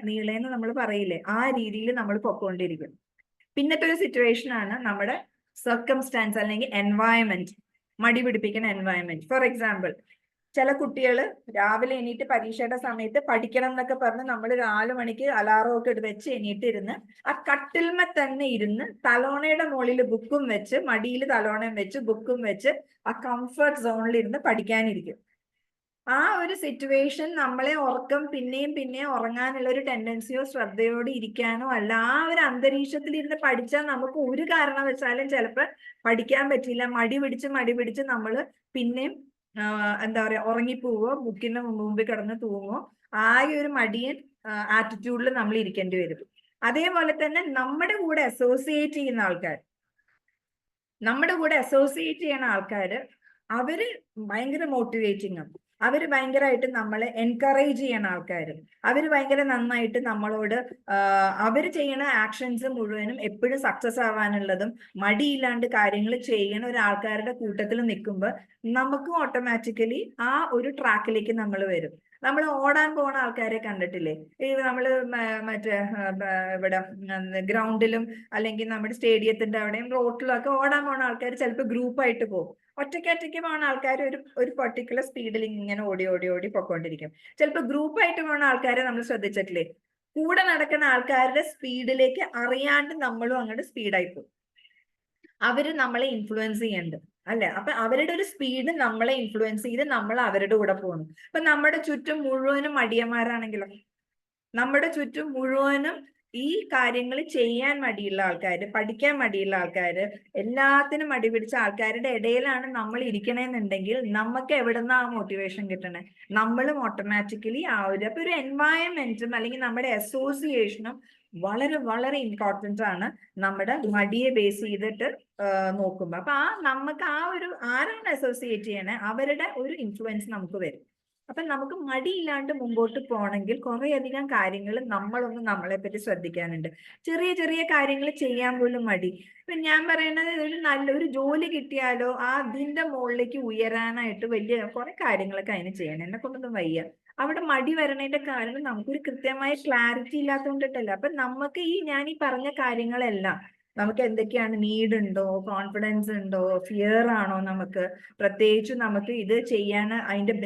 നീളെ എന്ന് നമ്മൾ പറയില്ലേ, ആ രീതിയിൽ നമ്മൾ പൊക്കോണ്ടിരിക്കും. പിന്നത്തെ ഒരു സിറ്റുവേഷൻ ആണ് നമ്മുടെ സർക്കംസ്റ്റാൻസ് അല്ലെങ്കിൽ എൻവയൺമെന്റ്, മടി പിടിപ്പിക്കുന്ന എൻവയൺമെന്റ്. ഫോർ എക്സാമ്പിൾ, ചില കുട്ടികൾ രാവിലെ എണീറ്റ് പരീക്ഷയുടെ സമയത്ത് പഠിക്കണം എന്നൊക്കെ പറഞ്ഞ് നമ്മൾ 4 മണിക്ക് അലാറം ഒക്കെ വെച്ച് എണീറ്റിരുന്ന് ആ കട്ടിൽമ തന്നെ ഇരുന്ന് തലോണയുടെ മുകളിൽ ബുക്കും വെച്ച്, മടിയിൽ തലോണയും വെച്ച് ബുക്കും വെച്ച് ആ കംഫർട്ട് സോണിൽ ഇരുന്ന് പഠിക്കാനിരിക്കും. ആ ഒരു സിറ്റുവേഷൻ നമ്മളെ ഉറക്കം പിന്നെയും ഉറങ്ങാനുള്ള ഒരു ടെൻഡൻസിയോ ശ്രദ്ധയോടെ ഇരിക്കാനോ അല്ല. ആ ഒരു അന്തരീക്ഷത്തിൽ ഇരുന്ന് പഠിച്ചാൽ നമുക്ക് ഒരു കാരണവശാലും ചിലപ്പോൾ പഠിക്കാൻ പറ്റില്ല. മടി പിടിച്ച് നമ്മൾ പിന്നെയും എന്താ പറയാ ഉറങ്ങിപ്പോവോ, ബുക്കിന്റെ മുമ്പിൽ കിടന്ന് തൂങ്ങോ, ആകെ ഒരു മടിയൻ ആറ്റിറ്റ്യൂഡിൽ നമ്മൾ ഇരിക്കേണ്ടി വരും. അതേപോലെ തന്നെ നമ്മുടെ കൂടെ അസോസിയേറ്റ് ചെയ്യുന്ന ആൾക്കാര് അവര് ഭയങ്കര മോട്ടിവേറ്റിംഗ് ആണ്. അവര് ഭയങ്കരമായിട്ട് നമ്മളെ എൻകറേജ് ചെയ്യണ ആൾക്കാരും, അവര് ഭയങ്കര നന്നായിട്ട് നമ്മളോട് അവര് ചെയ്യണ ആക്ഷൻസ് മുഴുവനും എപ്പോഴും സക്സസ് ആവാനുള്ളതും മടിയില്ലാണ്ട് കാര്യങ്ങൾ ചെയ്യണ ഒരാൾക്കാരുടെ കൂട്ടത്തിൽ നിൽക്കുമ്പോൾ നമുക്കും ഓട്ടോമാറ്റിക്കലി ആ ഒരു ട്രാക്കിലേക്ക് നമ്മൾ വരും. നമ്മൾ ഓടാൻ പോണ ആൾക്കാരെ കണ്ടിട്ടില്ലേ? ഈ നമ്മള് മറ്റേ ഇവിടെ ഗ്രൗണ്ടിലും അല്ലെങ്കിൽ നമ്മുടെ സ്റ്റേഡിയത്തിന്റെ അവിടെയും റോട്ടിലും ഒക്കെ ഓടാൻ പോണ ആൾക്കാർ ചിലപ്പോൾ ഗ്രൂപ്പായിട്ട് പോകും. ഒറ്റയ്ക്ക് പോകുന്ന ആൾക്കാർ ഒരു പർട്ടിക്കുലർ സ്പീഡിൽ ഇങ്ങനെ ഓടി പൊക്കോണ്ടിരിക്കും. ചിലപ്പോൾ ഗ്രൂപ്പായിട്ട് പോകുന്ന ആൾക്കാരെ നമ്മൾ ശ്രദ്ധിച്ചിട്ടില്ലേ? കൂടെ നടക്കുന്ന ആൾക്കാരുടെ സ്പീഡിലേക്ക് അറിയാണ്ട് നമ്മളും അങ്ങോട്ട് സ്പീഡായി പോകും. അവര് നമ്മളെ ഇൻഫ്ലുവൻസ് ചെയ്യുന്നുണ്ട് അല്ലെ? അപ്പൊ അവരുടെ ഒരു സ്പീഡ് നമ്മളെ ഇൻഫ്ലുവൻസ് ചെയ്ത് നമ്മൾ അവരുടെ കൂടെ പോകുന്നു. അപ്പൊ നമ്മുടെ ചുറ്റും മുഴുവനും മടിയന്മാരാണെങ്കിലോ നമ്മുടെ ചുറ്റും മുഴുവനും ഈ കാര്യങ്ങൾ ചെയ്യാൻ മടിയുള്ള ആൾക്കാര്, പഠിക്കാൻ മടിയുള്ള ആൾക്കാര്, എല്ലാത്തിനും മടി പിടിച്ച ആൾക്കാരുടെ ഇടയിലാണ് നമ്മൾ ഇരിക്കണമെന്നുണ്ടെങ്കിൽ നമുക്ക് എവിടുന്ന ആ മോട്ടിവേഷൻ കിട്ടണേ? നമ്മളും ഓട്ടോമാറ്റിക്കലി ആ അപ്പൊ ഒരു എൻവയൺമെന്റും അല്ലെങ്കിൽ നമ്മുടെ അസോസിയേഷനും വളരെ വളരെ ഇമ്പോർട്ടന്റ് ആണ് നമ്മുടെ മടിയെ ബേസ് ചെയ്തിട്ട് നോക്കുമ്പോ. അപ്പൊ നമുക്ക് ആ ഒരു ആരാണ് അസോസിയേറ്റ് ചെയ്യണേ അവരുടെ ഒരു ഇൻഫ്ലുവൻസ് നമുക്ക് വരും. അപ്പൊ നമുക്ക് മടിയില്ലാണ്ട് മുമ്പോട്ട് പോകണമെങ്കിൽ കുറെ അധികം കാര്യങ്ങൾ നമ്മളൊന്ന് നമ്മളെ പറ്റി ശ്രദ്ധിക്കാനുണ്ട്. ചെറിയ ചെറിയ കാര്യങ്ങൾ ചെയ്യാൻ പോലും മടി. ഇപ്പൊ ഞാൻ പറയുന്നത് ഒരു നല്ലൊരു ജോലി കിട്ടിയാലോ അതിന്റെ മുകളിലേക്ക് ഉയരാനായിട്ട് വലിയ കുറെ കാര്യങ്ങളൊക്കെ അതിന് ചെയ്യണം. എന്നെ കൊണ്ടൊന്നും വയ്യ. അവിടെ മടി വരണതിന്റെ കാരണം നമുക്കൊരു കൃത്യമായ ക്ലാരിറ്റി ഇല്ലാത്തതുകൊണ്ടിട്ടല്ല. അപ്പൊ നമുക്ക് ഞാൻ ഈ പറഞ്ഞ കാര്യങ്ങളെല്ലാം നമുക്ക് എന്തൊക്കെയാണ്, നീഡ് ഉണ്ടോ, കോൺഫിഡൻസ് ഉണ്ടോ, ഫിയർ ആണോ, നമുക്ക് പ്രത്യേകിച്ച് നമുക്ക് ഇത് ചെയ്യാൻ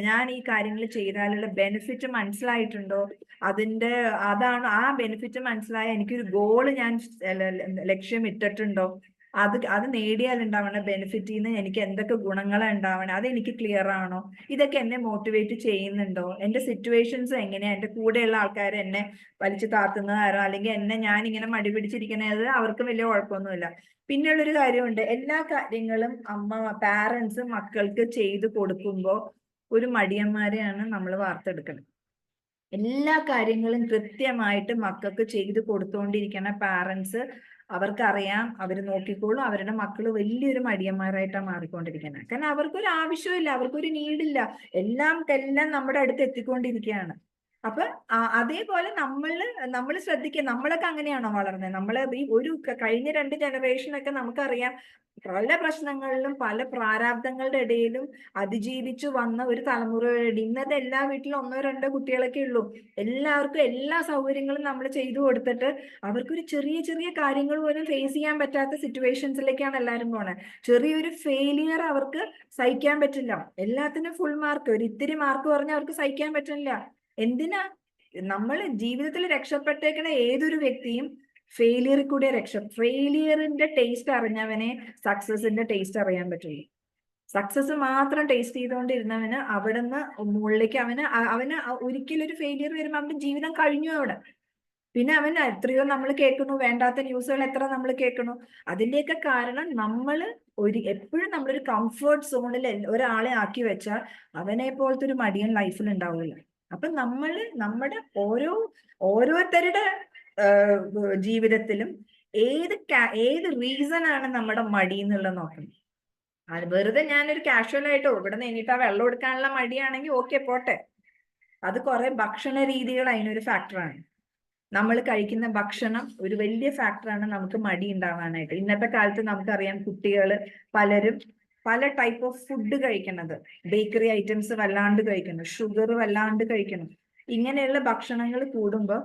ഞാൻ ഈ കാര്യങ്ങൾ ചെയ്താലുള്ള ബെനിഫിറ്റ് മനസ്സിലായിട്ടുണ്ടോ, അതാണ് ആ ബെനിഫിറ്റ് മനസ്സിലായ എനിക്കൊരു ഗോള് ഞാൻ ലക്ഷ്യം ഇട്ടിട്ടുണ്ടോ, അത് നേടിയാൽ ഉണ്ടാവണ ബെനിഫിറ്റിൽ നിന്ന് എനിക്ക് എന്തൊക്കെ ഗുണങ്ങളാണ് ഉണ്ടാവണേ, അതെനിക്ക് ക്ലിയർ ആണോ, ഇതൊക്കെ എന്നെ മോട്ടിവേറ്റ് ചെയ്യുന്നുണ്ടോ, എന്റെ സിറ്റുവേഷൻസ് എങ്ങനെയാ, എന്റെ കൂടെയുള്ള ആൾക്കാർ എന്നെ വലിച്ചു താത്തുന്നതാരോ അല്ലെങ്കിൽ ഞാൻ ഇങ്ങനെ മടി പിടിച്ചിരിക്കുന്നത് അവർക്ക് വലിയ കുഴപ്പമൊന്നുമില്ല. പിന്നെയുള്ളൊരു കാര്യമുണ്ട്, എല്ലാ കാര്യങ്ങളും പാരന്റ്സ് മക്കൾക്ക് ചെയ്തു കൊടുക്കുമ്പോൾ ഒരു മടിയന്മാരെയാണ് നമ്മൾ വാർത്തെടുക്കുന്നത്. എല്ലാ കാര്യങ്ങളും കൃത്യമായിട്ട് മക്കൾക്ക് ചെയ്തു കൊടുത്തുകൊണ്ടിരിക്കുന്ന പാരന്റ്സ് അവർക്കറിയാം, അവർ നോക്കിക്കോളും, അവരുടെ മക്കൾ വലിയൊരു മടിയന്മാരായിട്ടാണ് മാറിക്കൊണ്ടിരിക്കുന്നത്. കാരണം അവർക്കൊരു ആവശ്യമില്ല, അവർക്കൊരു നീഡില്ല, എല്ലാം നമ്മുടെ അടുത്ത് എത്തിക്കൊണ്ടിരിക്കുകയാണ്. അപ്പൊ അതേപോലെ നമ്മൾ ശ്രദ്ധിക്കുക, നമ്മളൊക്കെ അങ്ങനെയാണോ വളർന്നത്? ഈ കഴിഞ്ഞ 2 ജനറേഷനൊക്കെ നമുക്കറിയാം പല പ്രശ്നങ്ങളിലും പല പ്രാരാബ്ദങ്ങളുടെ ഇടയിലും അതിജീവിച്ചു വന്ന ഒരു തലമുറയുടെ. ഇന്നത്തെ എല്ലാ വീട്ടിലും 1-2 കുട്ടികളൊക്കെ ഉള്ളൂ. എല്ലാവർക്കും എല്ലാ സൗകര്യങ്ങളും നമ്മൾ ചെയ്തു കൊടുത്തിട്ട് അവർക്കൊരു ചെറിയ ചെറിയ കാര്യങ്ങൾ പോലും ഫേസ് ചെയ്യാൻ പറ്റാത്ത സിറ്റുവേഷൻസിലേക്കാണ് എല്ലാവരും പോണത്. ചെറിയൊരു ഫെയിലിയർ അവർക്ക് സഹിക്കാൻ പറ്റില്ല. എല്ലാത്തിനും ഫുൾ മാർക്ക്, ഒരു ഇത്തിരി മാർക്ക് പറഞ്ഞാൽ അവർക്ക് സഹിക്കാൻ പറ്റില്ല. എന്തിനാ? നമ്മൾ ജീവിതത്തിൽ രക്ഷപ്പെട്ടേക്കണ ഏതൊരു വ്യക്തിയും ഫെയിലിയറിന്റെ ടേസ്റ്റ് അറിഞ്ഞവനെ സക്സസിന്റെ ടേസ്റ്റ് അറിയാൻ പറ്റുള്ളൂ. സക്സസ് മാത്രം ടേസ്റ്റ് ചെയ്തുകൊണ്ടിരുന്നവന് അവിടുന്ന് മുകളിലേക്ക് അവന് ഒരിക്കലും ഒരു ഫെയിലിയർ വരുമ്പോൾ അവന്റെ ജീവിതം കഴിഞ്ഞു അവിടെ. പിന്നെ എത്രയോ നമ്മൾ കേൾക്കുന്നു, വേണ്ടാത്ത ന്യൂസുകൾ എത്ര നമ്മൾ കേൾക്കുന്നു. അതിന്റെയൊക്കെ കാരണം എപ്പോഴും നമ്മളൊരു കംഫർട്ട് സോണിൽ ഒരാളെ ആക്കി വെച്ചാൽ അവനെ പോലത്തെ ഒരു മടിയൻ ലൈഫിൽ ഉണ്ടാവില്ല. അപ്പൊ നമ്മുടെ ഓരോരുത്തരുടെ ജീവിതത്തിലും ഏത് റീസൺ ആണ് നമ്മുടെ മടി എന്നുള്ളത് നോക്കണം. അത് വെറുതെ ഞാനൊരു കാഷ്വൽ ആയിട്ടോ ഇവിടെ നിന്ന് എണീറ്റാ വെള്ളം എടുക്കാനുള്ള മടിയാണെങ്കിൽ ഓക്കെ പോട്ടെ. അത് കുറെ ഭക്ഷണ രീതികൾ അതിനൊരു ഫാക്ടറാണ്. നമ്മൾ കഴിക്കുന്ന ഭക്ഷണം ഒരു വലിയ ഫാക്ടറാണ് നമുക്ക് മടി ഉണ്ടാവാനായിട്ട്. ഇന്നത്തെ കാലത്ത് നമുക്കറിയാം കുട്ടികൾ പലരും പല ടൈപ്പ് ഓഫ് ഫുഡ് കഴിക്കുന്നത്, ബേക്കറി ഐറ്റംസ് വല്ലാണ്ട് കഴിക്കുന്നു, ഷുഗർ വല്ലാണ്ട് കഴിക്കുന്നു. ഇങ്ങനെയുള്ള ഭക്ഷണങ്ങൾ കൂടുമ്പോൾ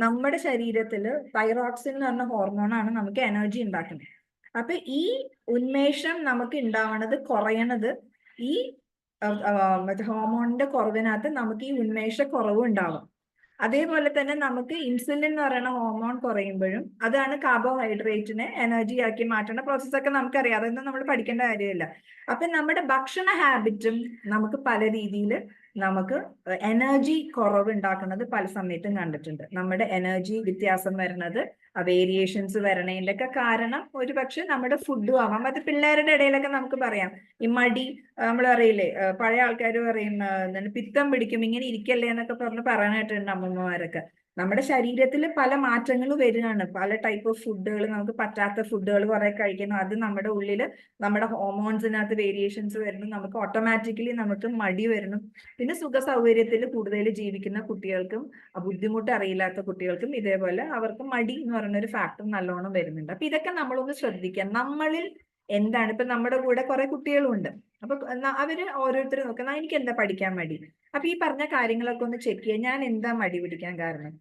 നമ്മുടെ ശരീരത്തിൽ തൈറോക്സിൻ എന്ന് പറഞ്ഞ ഹോർമോണാണ് നമുക്ക് എനർജി ഉണ്ടാക്കുന്നത്. അപ്പൊ ഈ ഉന്മേഷം നമുക്ക് ഉണ്ടാവണത് കുറയണത് ഈ ഹോർമോണിന്റെ കുറവിനകത്ത് നമുക്ക് ഈ ഉന്മേഷ കുറവ് ഉണ്ടാവും. അതേപോലെ തന്നെ നമുക്ക് ഇൻസുലിൻ എന്ന് പറയുന്ന ഹോർമോൺ കുറയുമ്പോഴും അതാണ് കാർബോഹൈഡ്രേറ്റിനെ എനർജി ആക്കി മാറ്റുന്ന പ്രോസസ്സൊക്കെ നമുക്കറിയാം. അതൊന്നും നമ്മൾ പഠിക്കേണ്ട കാര്യമില്ല. അപ്പൊ നമ്മുടെ ഭക്ഷണ ഹാബിറ്റും നമുക്ക് പല രീതിയിൽ നമുക്ക് എനർജി കുറവ് ഉണ്ടാക്കുന്നത് പല സമയത്തും കണ്ടിട്ടുണ്ട്. നമ്മുടെ എനർജി വ്യത്യാസം വരുന്നത്, വേരിയേഷൻസ് വരണതിന്റെ ഒക്കെ കാരണം ഒരുപക്ഷെ നമ്മുടെ ഫുഡും ആവാം. അത് പിള്ളേരുടെ ഇടയിലൊക്കെ നമുക്ക് പറയാം, ഈ മടി നമ്മൾ അറിയില്ലേ, പഴയ ആൾക്കാർ പറയും പിത്തം പിടിക്കും ഇങ്ങനെ ഇരിക്കല്ലേ എന്നൊക്കെ പറയാനായിട്ടുണ്ട് അമ്മമ്മമാരൊക്കെ. നമ്മുടെ ശരീരത്തിൽ പല മാറ്റങ്ങൾ വരികയാണ്. പല ടൈപ്പ് ഓഫ് ഫുഡുകൾ, നമുക്ക് പറ്റാത്ത ഫുഡുകൾ കുറെ കഴിക്കുന്നു. അത് നമ്മുടെ ഉള്ളിൽ നമ്മുടെ ഹോർമോൺസിനകത്ത് വേരിയേഷൻസ് വരുന്നു. നമുക്ക് ഓട്ടോമാറ്റിക്കലി നമുക്ക് മടി വരുന്നു. പിന്നെ സുഖ സൗകര്യത്തിൽ കൂടുതൽ ജീവിക്കുന്ന കുട്ടികൾക്കും ബുദ്ധിമുട്ട് അറിയില്ലാത്ത കുട്ടികൾക്കും ഇതേപോലെ അവർക്ക് മടി എന്ന് പറയുന്ന ഒരു ഫാക്ടർ നല്ലോണം വരുന്നുണ്ട്. അപ്പൊ ഇതൊക്കെ നമ്മളൊന്ന് ശ്രദ്ധിക്കാം. നമ്മളിൽ എന്താണ്, ഇപ്പൊ നമ്മുടെ കൂടെ കുറെ കുട്ടികളുണ്ട്. അപ്പൊ അവര് ഓരോരുത്തരും നോക്കുന്ന എനിക്ക് എന്താ പഠിക്കാൻ മടി. അപ്പൊ ഈ പറഞ്ഞ കാര്യങ്ങളൊക്കെ ഒന്ന് ചെക്ക് ചെയ്യുക. ഞാൻ എന്താ മടി പിടിക്കാൻ കാരണം?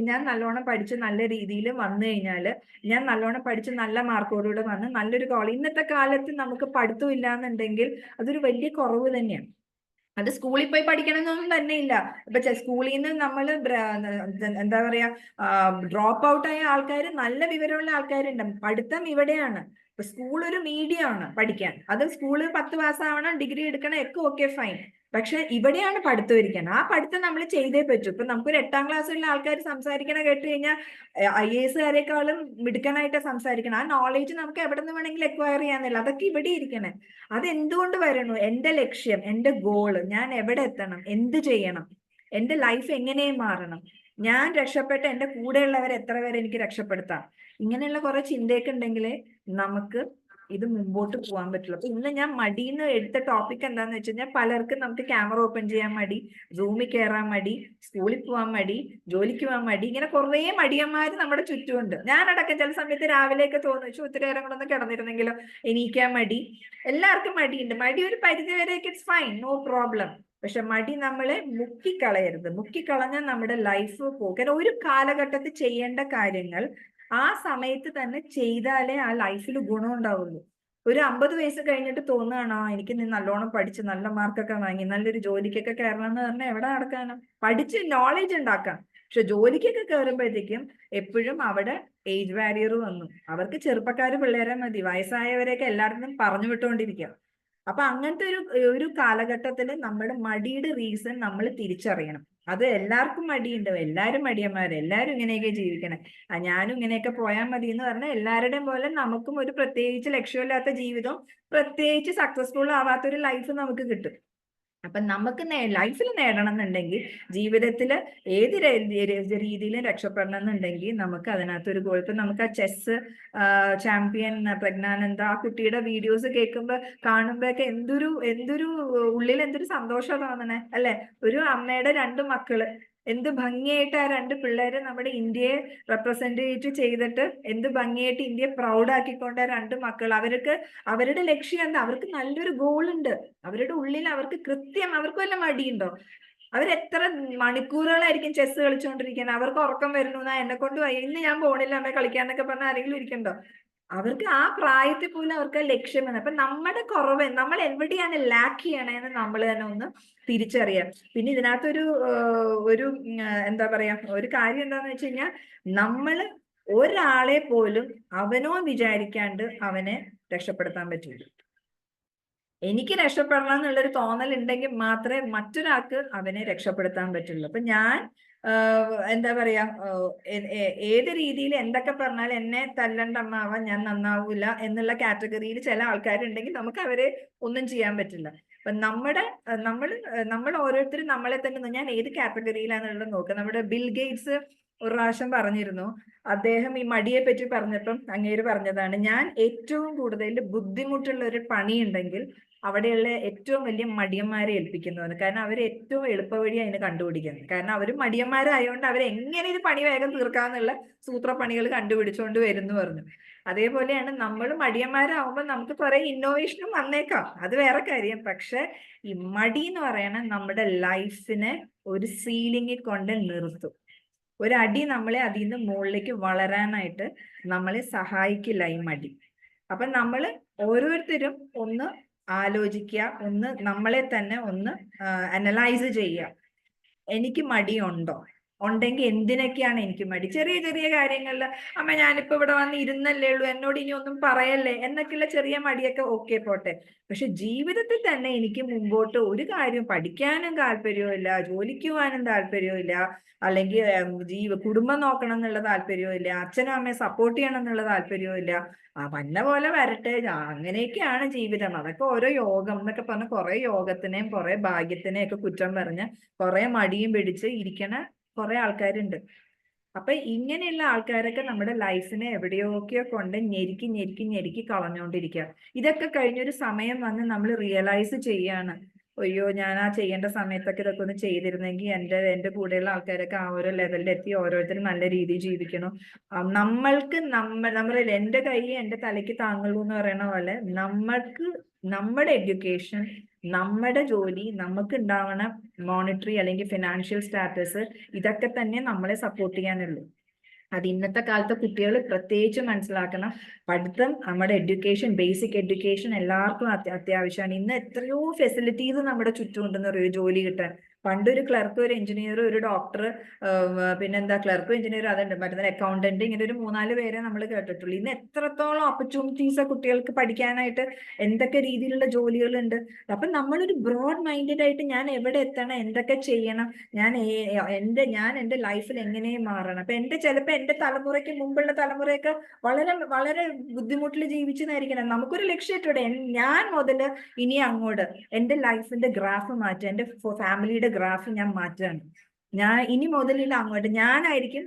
ഞാൻ നല്ലോണം പഠിച്ച് നല്ല രീതിയിൽ വന്നു കഴിഞ്ഞാല്, ഞാൻ നല്ലോണം പഠിച്ച് നല്ല മാർക്കോടുകൂടെ വന്ന് നല്ലൊരു ഇന്നത്തെ കാലത്ത് നമുക്ക് പഠിത്തം ഇല്ലാന്നുണ്ടെങ്കിൽ അതൊരു വലിയ കുറവ് തന്നെയാണ്. അത് സ്കൂളിൽ പോയി പഠിക്കണമെന്നൊന്നും തന്നെ ഇല്ല. ഇപ്പൊ സ്കൂളിൽ നിന്ന് നമ്മൾ എന്താ പറയാ ഡ്രോപ്പ് ഔട്ട് ആയ ആൾക്കാർ, നല്ല വിവരമുള്ള ആൾക്കാരുണ്ട്. പഠിത്തം ഇവിടെയാണ്. ഇപ്പൊ സ്കൂൾ ഒരു മീഡിയം ആണ് പഠിക്കാൻ. അത് സ്കൂള് 10 പാസ്സാവണം, ഡിഗ്രി എടുക്കണം, ഒക്കെ ഓക്കെ ഫൈൻ. പക്ഷെ ഇവിടെയാണ് പഠിത്തം ഇരിക്കുന്നത്. ആ പഠിത്തം നമ്മൾ ചെയ്തേ പറ്റൂ. ഇപ്പൊ നമുക്കൊരു 8ാം ക്ലാസ്സിലുള്ള ആൾക്കാർ സംസാരിക്കണ കേട്ട് കഴിഞ്ഞാൽ IAS മിടുക്കനായിട്ട് സംസാരിക്കണം. ആ നോളേജ് നമുക്ക് എവിടെ നിന്ന് വേണമെങ്കിലും എക്വയർ ചെയ്യാന്നില്ല. അതൊക്കെ ഇവിടെ ഇരിക്കണേ. അത് എന്തുകൊണ്ട് വരണു? എന്റെ ലക്ഷ്യം, എന്റെ ഗോള്, ഞാൻ എവിടെ എത്തണം, എന്ത് ചെയ്യണം, എന്റെ ലൈഫ് എങ്ങനെ മാറണം, ഞാൻ രക്ഷപ്പെട്ട എന്റെ കൂടെയുള്ളവരെ എത്ര പേരെ എനിക്ക് രക്ഷപ്പെടുത്താം, ഇങ്ങനെയുള്ള കുറെ ചിന്തയൊക്കെ ഉണ്ടെങ്കിലേ നമുക്ക് ഇത് മുമ്പോട്ട് പോകാൻ പറ്റുള്ളൂ. അപ്പൊ ഇന്ന് ഞാൻ മടിന്ന് എടുത്ത ടോപ്പിക് എന്താന്ന് വെച്ച് കഴിഞ്ഞാൽ, പലർക്കും നമുക്ക് ക്യാമറ ഓപ്പൺ ചെയ്യാൻ മടി, സൂമിൽ കയറാൻ മടി, സ്കൂളിൽ പോകാൻ മടി, ജോലിക്ക് പോകാൻ മടി, ഇങ്ങനെ കുറേ മടിയന്മാര് നമ്മുടെ ചുറ്റുമുണ്ട്. ഞാനടക്കം ചില സമയത്ത് രാവിലെയൊക്കെ തോന്നിച്ചു ഒത്തിരി നേരം കൊണ്ടൊന്ന് കിടന്നിരുന്നെങ്കിലോ, എണീക്കാൻ മടി. എല്ലാവർക്കും മടിയുണ്ട്. മടി ഒരു പരിധി വരെയൊക്കെ ഇറ്റ്സ് ഫൈൻ, നോ പ്രോബ്ലം. പക്ഷെ മടി നമ്മളെ മുക്കിക്കളയരുത്. മുക്കിക്കളഞ്ഞാൽ നമ്മുടെ ലൈഫ് പോകും. കാരണം ഒരു കാലഘട്ടത്തിൽ ചെയ്യേണ്ട കാര്യങ്ങൾ ആ സമയത്ത് തന്നെ ചെയ്താലേ ആ ലൈഫിൽ ഗുണം ഉണ്ടാവുള്ളൂ. ഒരു 50 വയസ്സ് കഴിഞ്ഞിട്ട് തോന്നുകയാണോ എനിക്ക് നീ നല്ലോണം പഠിച്ച് നല്ല മാർക്കൊക്കെ വാങ്ങി നല്ലൊരു ജോലിക്കൊക്കെ കയറണം എന്ന് പറഞ്ഞാൽ എവിടെ നടക്കാനും? പഠിച്ച് നോളേജ് ഉണ്ടാക്കാം. പക്ഷെ ജോലിക്കൊക്കെ കയറുമ്പോഴത്തേക്കും എപ്പോഴും അവിടെ ഏജ് ബാരിയർ വന്നു. അവർക്ക് ചെറുപ്പക്കാര് പിള്ളേരെ മതി, വയസ്സായവരെയൊക്കെ എല്ലായിടത്തും പറഞ്ഞു വിട്ടുകൊണ്ടിരിക്കുക. അപ്പൊ അങ്ങനത്തെ ഒരു കാലഘട്ടത്തിൽ നമ്മുടെ മടിയുടെ റീസൺ നമ്മൾ തിരിച്ചറിയണം. അത് എല്ലാവർക്കും മടിയുണ്ട്, എല്ലാവരും മടിയന്മാര്, എല്ലാവരും ഇങ്ങനെയൊക്കെ ജീവിക്കണേ, ഞാനും ഇങ്ങനെയൊക്കെ പോയാൽ മതി എന്ന് പറഞ്ഞാൽ എല്ലാവരുടെയും പോലെ നമുക്കും ഒരു പ്രത്യേകിച്ച് ലക്ഷ്യമില്ലാത്ത ജീവിതം, പ്രത്യേകിച്ച് സക്സസ്ഫുൾ ആവാത്തൊരു ലൈഫ് നമുക്ക് കിട്ടും. അപ്പൊ നമുക്ക് ലൈഫിൽ നേടണം എന്നുണ്ടെങ്കിൽ, ജീവിതത്തിൽ ഏത് രീതിയിലും രക്ഷപ്പെടണം എന്നുണ്ടെങ്കിൽ നമുക്ക് അതിനകത്തൊരു ഗോൾ. ഇപ്പൊ നമുക്ക് ആ ചെസ് ചാമ്പ്യൻ പ്രജ്ഞാനന്ദ, ആ കുട്ടിയുടെ വീഡിയോസ് കാണുമ്പോഴൊക്കെ എന്തൊരു ഉള്ളിൽ എന്തൊരു സന്തോഷം തോന്നണേ അല്ലെ? ഒരു അമ്മയുടെ 2 മക്കള്, എന്ത് ഭംഗിയായിട്ട് ആ 2 പിള്ളേര് നമ്മുടെ ഇന്ത്യയെ റെപ്രസെന്റേറ്റ് ചെയ്തിട്ട് എന്ത് ഭംഗിയായിട്ട് ഇന്ത്യയെ പ്രൗഡ് ആക്കിക്കൊണ്ട് 2 മക്കൾ, അവരുടെ ലക്ഷ്യം എന്താ? അവർക്ക് നല്ലൊരു ഗോൾ ഉണ്ട്. അവരുടെ ഉള്ളിൽ അവർക്ക് അവർക്ക് വല്ല മടിയുണ്ടോ? അവരെത്ര മണിക്കൂറുകളായിരിക്കും ചെസ് കളിച്ചുകൊണ്ടിരിക്കുന്നത്. അവർക്ക് ഉറക്കം വരുന്നു, എന്നെ കൊണ്ട് ഇന്ന് ഞാൻ പോണില്ല അമ്മ കളിക്കാന്നൊക്കെ പറഞ്ഞാൽ ആരെങ്കിലും ഇരിക്കണ്ടോ? അവർക്ക് ആ പ്രായത്തിൽ പോലും അവർക്ക് ലക്ഷ്യം വേണം. അപ്പൊ നമ്മുടെ കുറവ്, നമ്മൾ എവിടെയാണ് ലാക്ക് ചെയ്യണേന്ന് നമ്മൾ തന്നെ ഒന്ന് തിരിച്ചറിയാം. പിന്നെ ഇതിനകത്തൊരു എന്താ പറയാ, ഒരു കാര്യം എന്താന്ന് വെച്ച് കഴിഞ്ഞാൽ, നമ്മള് ഒരാളെ പോലും അവനോ വിചാരിക്കാണ്ട് അവനെ രക്ഷപ്പെടുത്താൻ പറ്റില്ല. എനിക്ക് രക്ഷപ്പെടണം എന്നുള്ളൊരു തോന്നൽ ഉണ്ടെങ്കിൽ മാത്രമേ മറ്റൊരാൾക്ക് അവനെ രക്ഷപ്പെടുത്താൻ പറ്റുള്ളൂ. അപ്പൊ ഞാൻ എന്താ പറയാ, ഏത് രീതിയിൽ എന്തൊക്കെ പറഞ്ഞാൽ എന്നെ തല്ലണ്ട അമ്മാവാൻ ഞാൻ നന്നാവൂല എന്നുള്ള കാറ്റഗറിയിൽ ചില ആൾക്കാരുണ്ടെങ്കിൽ നമുക്ക് അവരെ ഒന്നും ചെയ്യാൻ പറ്റില്ല. അപ്പൊ നമ്മൾ ഓരോരുത്തരും നമ്മളെ തന്നെ, ഞാൻ ഏത് കാറ്റഗറിയിലാണെന്നുള്ളത് നോക്കുക. നമ്മുടെ ബിൽ ഗേറ്റ്സ് ഒരു പ്രാവശ്യം പറഞ്ഞിരുന്നു, അദ്ദേഹം ഈ മടിയെ പറ്റി പറഞ്ഞപ്പം അങ്ങേര് പറഞ്ഞതാണ്, ഞാൻ ഏറ്റവും കൂടുതൽ ബുദ്ധിമുട്ടുള്ള ഒരു പണി ഉണ്ടെങ്കിൽ അവിടെയുള്ള ഏറ്റവും വലിയ മടിയന്മാരെ ഏൽപ്പിക്കുന്നത്. കാരണം അവർ ഏറ്റവും എളുപ്പവഴി അതിന് കണ്ടുപിടിക്കുന്നത്. കാരണം അവർ മടിയന്മാരായതുകൊണ്ട് അവരെങ്ങനെ ഇത് പണി വേഗം തീർക്കാന്നുള്ള സൂത്രപ്പണികൾ കണ്ടുപിടിച്ചുകൊണ്ട് വരുന്നു പറഞ്ഞു. അതേപോലെയാണ് നമ്മൾ മടിയന്മാരാകുമ്പോൾ നമുക്ക് കുറെ ഇന്നോവേഷനും വന്നേക്കാം, അത് വേറെ കാര്യം. പക്ഷെ ഈ മടി എന്ന് പറയണ നമ്മുടെ ലൈഫിനെ ഒരു സീലിംഗിൽ കൊണ്ട് നിർത്തും. ഒരടി നമ്മളെ അതിൽ നിന്ന് മുകളിലേക്ക് വളരാനായിട്ട് നമ്മളെ സഹായിക്കില്ല ഈ മടി. അപ്പൊ നമ്മൾ ഓരോരുത്തരും ഒന്ന് ആലോചിക്കുക, ഒന്ന് നമ്മളെ തന്നെ ഒന്ന് അനലൈസ് ചെയ്യുക. എനിക്ക് മടിയുണ്ടോ? ഉണ്ടെങ്കിൽ എന്തിനൊക്കെയാണ് എനിക്ക് മടി? ചെറിയ ചെറിയ കാര്യങ്ങളിൽ അമ്മ ഞാനിപ്പോ ഇവിടെ വന്ന് ഇരുന്നല്ലേ ഉള്ളൂ, എന്നോട് ഇനി ഒന്നും പറയല്ലേ എന്നൊക്കെയുള്ള ചെറിയ മടിയൊക്കെ ഓക്കെ പോട്ടെ. പക്ഷെ ജീവിതത്തിൽ തന്നെ എനിക്ക് മുമ്പോട്ട് ഒരു കാര്യം പഠിക്കാനും താല്പര്യമില്ല, ജോലിക്ക് പോകാനും താല്പര്യമില്ല, അല്ലെങ്കിൽ കുടുംബം നോക്കണം എന്നുള്ള താല്പര്യമില്ല, അച്ഛനും അമ്മയെ സപ്പോർട്ട് ചെയ്യണം എന്നുള്ള താല്പര്യമില്ല, വന്ന പോലെ വരട്ടെ, അങ്ങനെയൊക്കെയാണ് ജീവിതം, അതൊക്കെ ഓരോ യോഗം എന്നൊക്കെ പറഞ്ഞ് കുറെ യോഗത്തിനെയും കുറെ ഭാഗ്യത്തിനെയും ഒക്കെ കുറ്റം പറഞ്ഞ് കുറെ മടിയും പിടിച്ച് ഇരിക്കണ കുറെ ആൾക്കാരുണ്ട്. അപ്പൊ ഇങ്ങനെയുള്ള ആൾക്കാരൊക്കെ നമ്മുടെ ലൈഫിനെ എവിടെയൊക്കെയോ കൊണ്ട് ഞെരുക്കി ഞെരുക്കി ഞെരുക്കി കളഞ്ഞുകൊണ്ടിരിക്കുക. ഇതൊക്കെ കഴിഞ്ഞൊരു സമയം വന്ന് നമ്മൾ റിയലൈസ് ചെയ്യാണ്, അയ്യോ ഞാൻ ആ ചെയ്യേണ്ട സമയത്തൊക്കെ ഇതൊക്കെ ഒന്ന് ചെയ്തിരുന്നെങ്കിൽ എന്റെ കൂടെയുള്ള ആൾക്കാരൊക്കെ ആ ഓരോ ലെവലിലെത്തി ഓരോരുത്തരും നല്ല രീതിയിൽ ജീവിക്കണം. നമ്മളിൽ എന്റെ കൈ എന്റെ തലയ്ക്ക് താങ്ങുള്ളൂ എന്ന് പറയുന്ന പോലെ നമ്മൾക്ക് നമ്മുടെ എഡ്യൂക്കേഷൻ, നമ്മുടെ ജോലി, നമുക്ക് ഉണ്ടാവണ മോണിറ്ററി അല്ലെങ്കിൽ ഫിനാൻഷ്യൽ സ്റ്റാറ്റസ്, ഇതൊക്കെ തന്നെ നമ്മളെ സപ്പോർട്ട് ചെയ്യാനുള്ളൂ. അത് ഇന്നത്തെ കാലത്തെ കുട്ടികൾ പ്രത്യേകിച്ച് മനസ്സിലാക്കണം. പഠിത്തം, നമ്മുടെ എഡ്യൂക്കേഷൻ, ബേസിക് എഡ്യൂക്കേഷൻ എല്ലാവർക്കും അത്യാവശ്യമാണ്. ഇന്ന് എത്രയോ ഫെസിലിറ്റീസ് നമ്മുടെ ചുറ്റുമുണ്ടെന്ന് പറയും ജോലി കിട്ടാൻ. പണ്ടൊരു ക്ലർക്ക്, ഒരു എഞ്ചിനീയർ, ഒരു ഡോക്ടർ, പിന്നെന്താ ക്ലർക്കും എഞ്ചിനീയറും, അതുണ്ട് മറ്റേ അക്കൗണ്ടന്റ്, ഇങ്ങനെ ഒരു 3-4 പേരെ നമ്മൾ കേട്ടിട്ടുള്ളൂ. ഇന്ന് എത്രത്തോളം ഓപ്പർച്യൂണിറ്റീസ് കുട്ടികൾക്ക് പഠിക്കാനായിട്ട്, എന്തൊക്കെ രീതിയിലുള്ള ജോലികളുണ്ട്. അപ്പൊ നമ്മളൊരു ബ്രോഡ് മൈൻഡഡ് ആയിട്ട് ഞാൻ എവിടെ എത്തണം, എന്തൊക്കെ ചെയ്യണം, ഞാൻ എന്റെ ലൈഫിൽ എങ്ങനെ മാറണം. അപ്പൊ ചിലപ്പോ എന്റെ തലമുറയ്ക്ക് മുമ്പുള്ള തലമുറയൊക്കെ വളരെ വളരെ ബുദ്ധിമുട്ടിൽ ജീവിച്ചതായിരിക്കണം. നമുക്കൊരു ലക്ഷ്യത്തോടെ ഞാൻ മുതല് ഇനി അങ്ങോട്ട് എന്റെ ലൈഫിന്റെ ഗ്രാഫ് മാറ്റുക, എന്റെ ഫാമിലിയുടെ ഗ്രാഫ് ഞാൻ മാറ്റുകയാണ്. ഞാൻ ഇനി മുതലിൽ അങ്ങോട്ട് ഞാനായിരിക്കും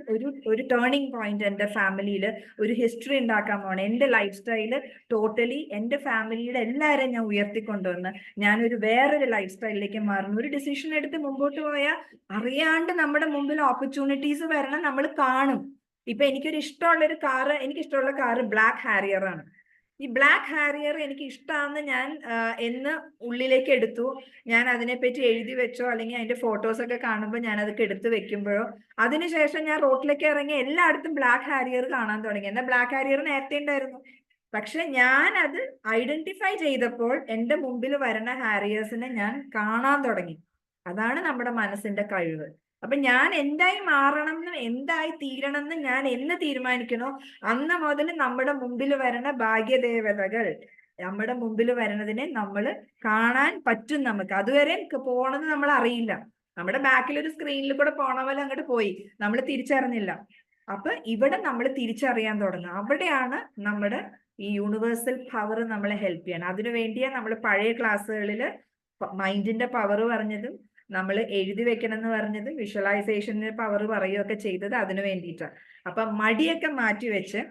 ഒരു ടേണിംഗ് പോയിന്റ് എന്റെ ഫാമിലിയിൽ, ഒരു ഹിസ്റ്ററി ഉണ്ടാക്കാൻ പോണേ. എന്റെ ലൈഫ് സ്റ്റൈല് ടോട്ടലി എന്റെ ഫാമിലിയുടെ എല്ലാവരെയും ഞാൻ ഉയർത്തിക്കൊണ്ടുവന്ന് ഞാനൊരു വേറൊരു ലൈഫ് സ്റ്റൈലിലേക്ക് മാറുന്നു. ഒരു ഡിസിഷൻ എടുത്ത് മുമ്പോട്ട് പോയാൽ അറിയാണ്ട് നമ്മുടെ മുമ്പിൽ ഓപ്പർച്യൂണിറ്റീസ് വരണം, നമ്മൾ കാണും. ഇപ്പൊ എനിക്കൊരു ഇഷ്ടമുള്ളൊരു കാറ്, എനിക്ക് ഇഷ്ടമുള്ള കാറ് ബ്ലാക്ക് ഹാരിയർ ആണ്. ഈ ബ്ലാക്ക് ഹാരിയർ എനിക്ക് ഇഷ്ടമാണെന്ന് ഞാൻ എന്ന് ഉള്ളിലേക്ക് എടുത്തു, ഞാൻ അതിനെപ്പറ്റി എഴുതി വെച്ചോ, അല്ലെങ്കിൽ അതിന്റെ ഫോട്ടോസ് ഒക്കെ കാണുമ്പോൾ ഞാൻ അതൊക്കെ എടുത്ത് വെക്കുമ്പോഴോ, അതിനുശേഷം ഞാൻ റോഡിലേക്ക് ഇറങ്ങി എല്ലായിടത്തും ബ്ലാക്ക് ഹാരിയർ കാണാൻ തുടങ്ങി. എന്നാൽ ബ്ലാക്ക് ഹാരിയർ നേരത്തെ ഉണ്ടായിരുന്നു, പക്ഷെ ഞാൻ അത് ഐഡന്റിഫൈ ചെയ്തപ്പോൾ എന്റെ മുമ്പിൽ വരുന്ന ഹാരിയേഴ്സിനെ ഞാൻ കാണാൻ തുടങ്ങി. അതാണ് നമ്മുടെ മനസ്സിന്റെ കഴിവ്. അപ്പൊ ഞാൻ എന്തായി മാറണം എന്ന്, എന്തായി തീരണം എന്ന് ഞാൻ എന്ന് തീരുമാനിക്കണോ, അന്ന് മുതൽ നമ്മുടെ മുമ്പിൽ വരുന്ന ഭാഗ്യദേവതകൾ, നമ്മുടെ മുമ്പിൽ വരുന്നതിനെ നമ്മൾ കാണാൻ പറ്റും. നമുക്ക് അതുവരെ പോണത് നമ്മൾ അറിയില്ല. നമ്മുടെ ബാക്കിൽ ഒരു സ്ക്രീനിൽ കൂടെ പോണ പോലെ അങ്ങോട്ട് പോയി, നമ്മൾ തിരിച്ചറിഞ്ഞില്ല. അപ്പൊ ഇവിടെ നമ്മൾ തിരിച്ചറിയാൻ തുടങ്ങും. അവിടെയാണ് നമ്മുടെ ഈ യൂണിവേഴ്സൽ പവർ നമ്മളെ ഹെൽപ്പ് ചെയ്യണം. അതിനു വേണ്ടിയാണ് നമ്മൾ പഴയ ക്ലാസ്സുകളിൽ മൈൻഡിന്റെ പവർ പറഞ്ഞതും, നമ്മൾ എഴുതി വെക്കണം എന്ന് പറഞ്ഞതും, വിഷ്വലൈസേഷന്റെ പവർ പറയുകയൊക്കെ ചെയ്തത് അതിനു വേണ്ടിയിട്ടാണ്. അപ്പൊ മടിയൊക്കെ മാറ്റിവെച്ച്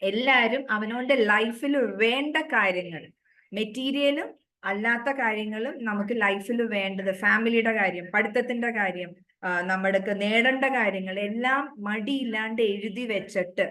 എല്ലാവരും അവനവന്റെ ലൈഫിൽ വേണ്ട കാര്യങ്ങൾ, മെറ്റീരിയലും അല്ലാത്ത കാര്യങ്ങളും നമുക്ക് ലൈഫിൽ വേണ്ടത്, ഫാമിലിയുടെ കാര്യം, പഠിത്തത്തിന്റെ കാര്യം, നമ്മൾക്ക് നേടേണ്ട കാര്യങ്ങൾ എല്ലാം മടിയില്ലാണ്ട് എഴുതി വെച്ചിട്ട്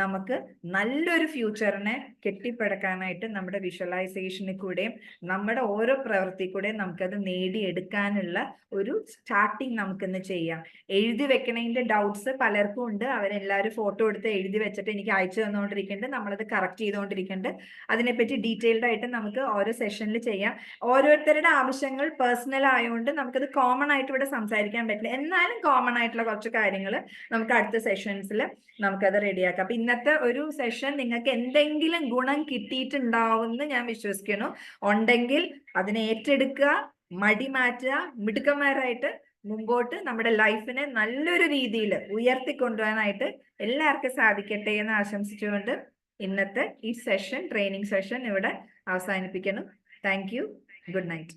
നമുക്ക് നല്ലൊരു ഫ്യൂച്ചറിനെ കെട്ടിപ്പടുക്കാനായിട്ട് നമ്മുടെ വിഷ്വലൈസേഷനിൽ കൂടെയും നമ്മുടെ ഓരോ പ്രവൃത്തി കൂടെയും നമുക്കത് നേടിയെടുക്കാനുള്ള ഒരു സ്റ്റാർട്ടിങ് നമുക്കിന്ന് ചെയ്യാം. എഴുതി വെക്കണതിന്റെ ഡൗട്ട്സ് പലർക്കും ഉണ്ട്. അവരെല്ലാവരും ഫോട്ടോ എടുത്ത് എഴുതി വെച്ചിട്ട് എനിക്ക് അയച്ചു തന്നുകൊണ്ടിരിക്കുന്നുണ്ട്, നമ്മളത് കറക്റ്റ് ചെയ്തുകൊണ്ടിരിക്കുന്നുണ്ട്. അതിനെപ്പറ്റി ഡീറ്റെയിൽഡ് ആയിട്ട് നമുക്ക് ഓരോ സെഷനിൽ ചെയ്യാം. ഓരോരുത്തരുടെ ആവശ്യങ്ങൾ പേഴ്സണൽ ആയതുകൊണ്ട് നമുക്കത് കോമൺ ആയിട്ട് ഇവിടെ സംസാരിക്കാൻ പറ്റില്ല. എന്നാലും കോമൺ ആയിട്ടുള്ള കുറച്ച് കാര്യങ്ങൾ നമുക്ക് അടുത്ത സെഷൻസിൽ നമുക്കത് റെഡിയാക്കാം. അപ്പൊ ഇന്നത്തെ ഒരു സെഷൻ നിങ്ങൾക്ക് എന്തെങ്കിലും ഗുണം കിട്ടിയിട്ടുണ്ടാവുമെന്ന് ഞാൻ വിശ്വസിക്കുന്നു. ഉണ്ടെങ്കിൽ അതിനെ ഏറ്റെടുക്കുക, മടി മാറ്റുക, മിടുക്കന്മാരായിട്ട് മുമ്പോട്ട് നമ്മുടെ ലൈഫിനെ നല്ലൊരു രീതിയിൽ ഉയർത്തിക്കൊണ്ടുപോകാനായിട്ട് എല്ലാവർക്കും സാധിക്കട്ടെ എന്ന് ആശംസിച്ചുകൊണ്ട് ഇന്നത്തെ ഈ സെഷൻ, ട്രെയിനിങ് സെഷൻ ഇവിടെ അവസാനിപ്പിക്കുന്നു. Thank you. Good night.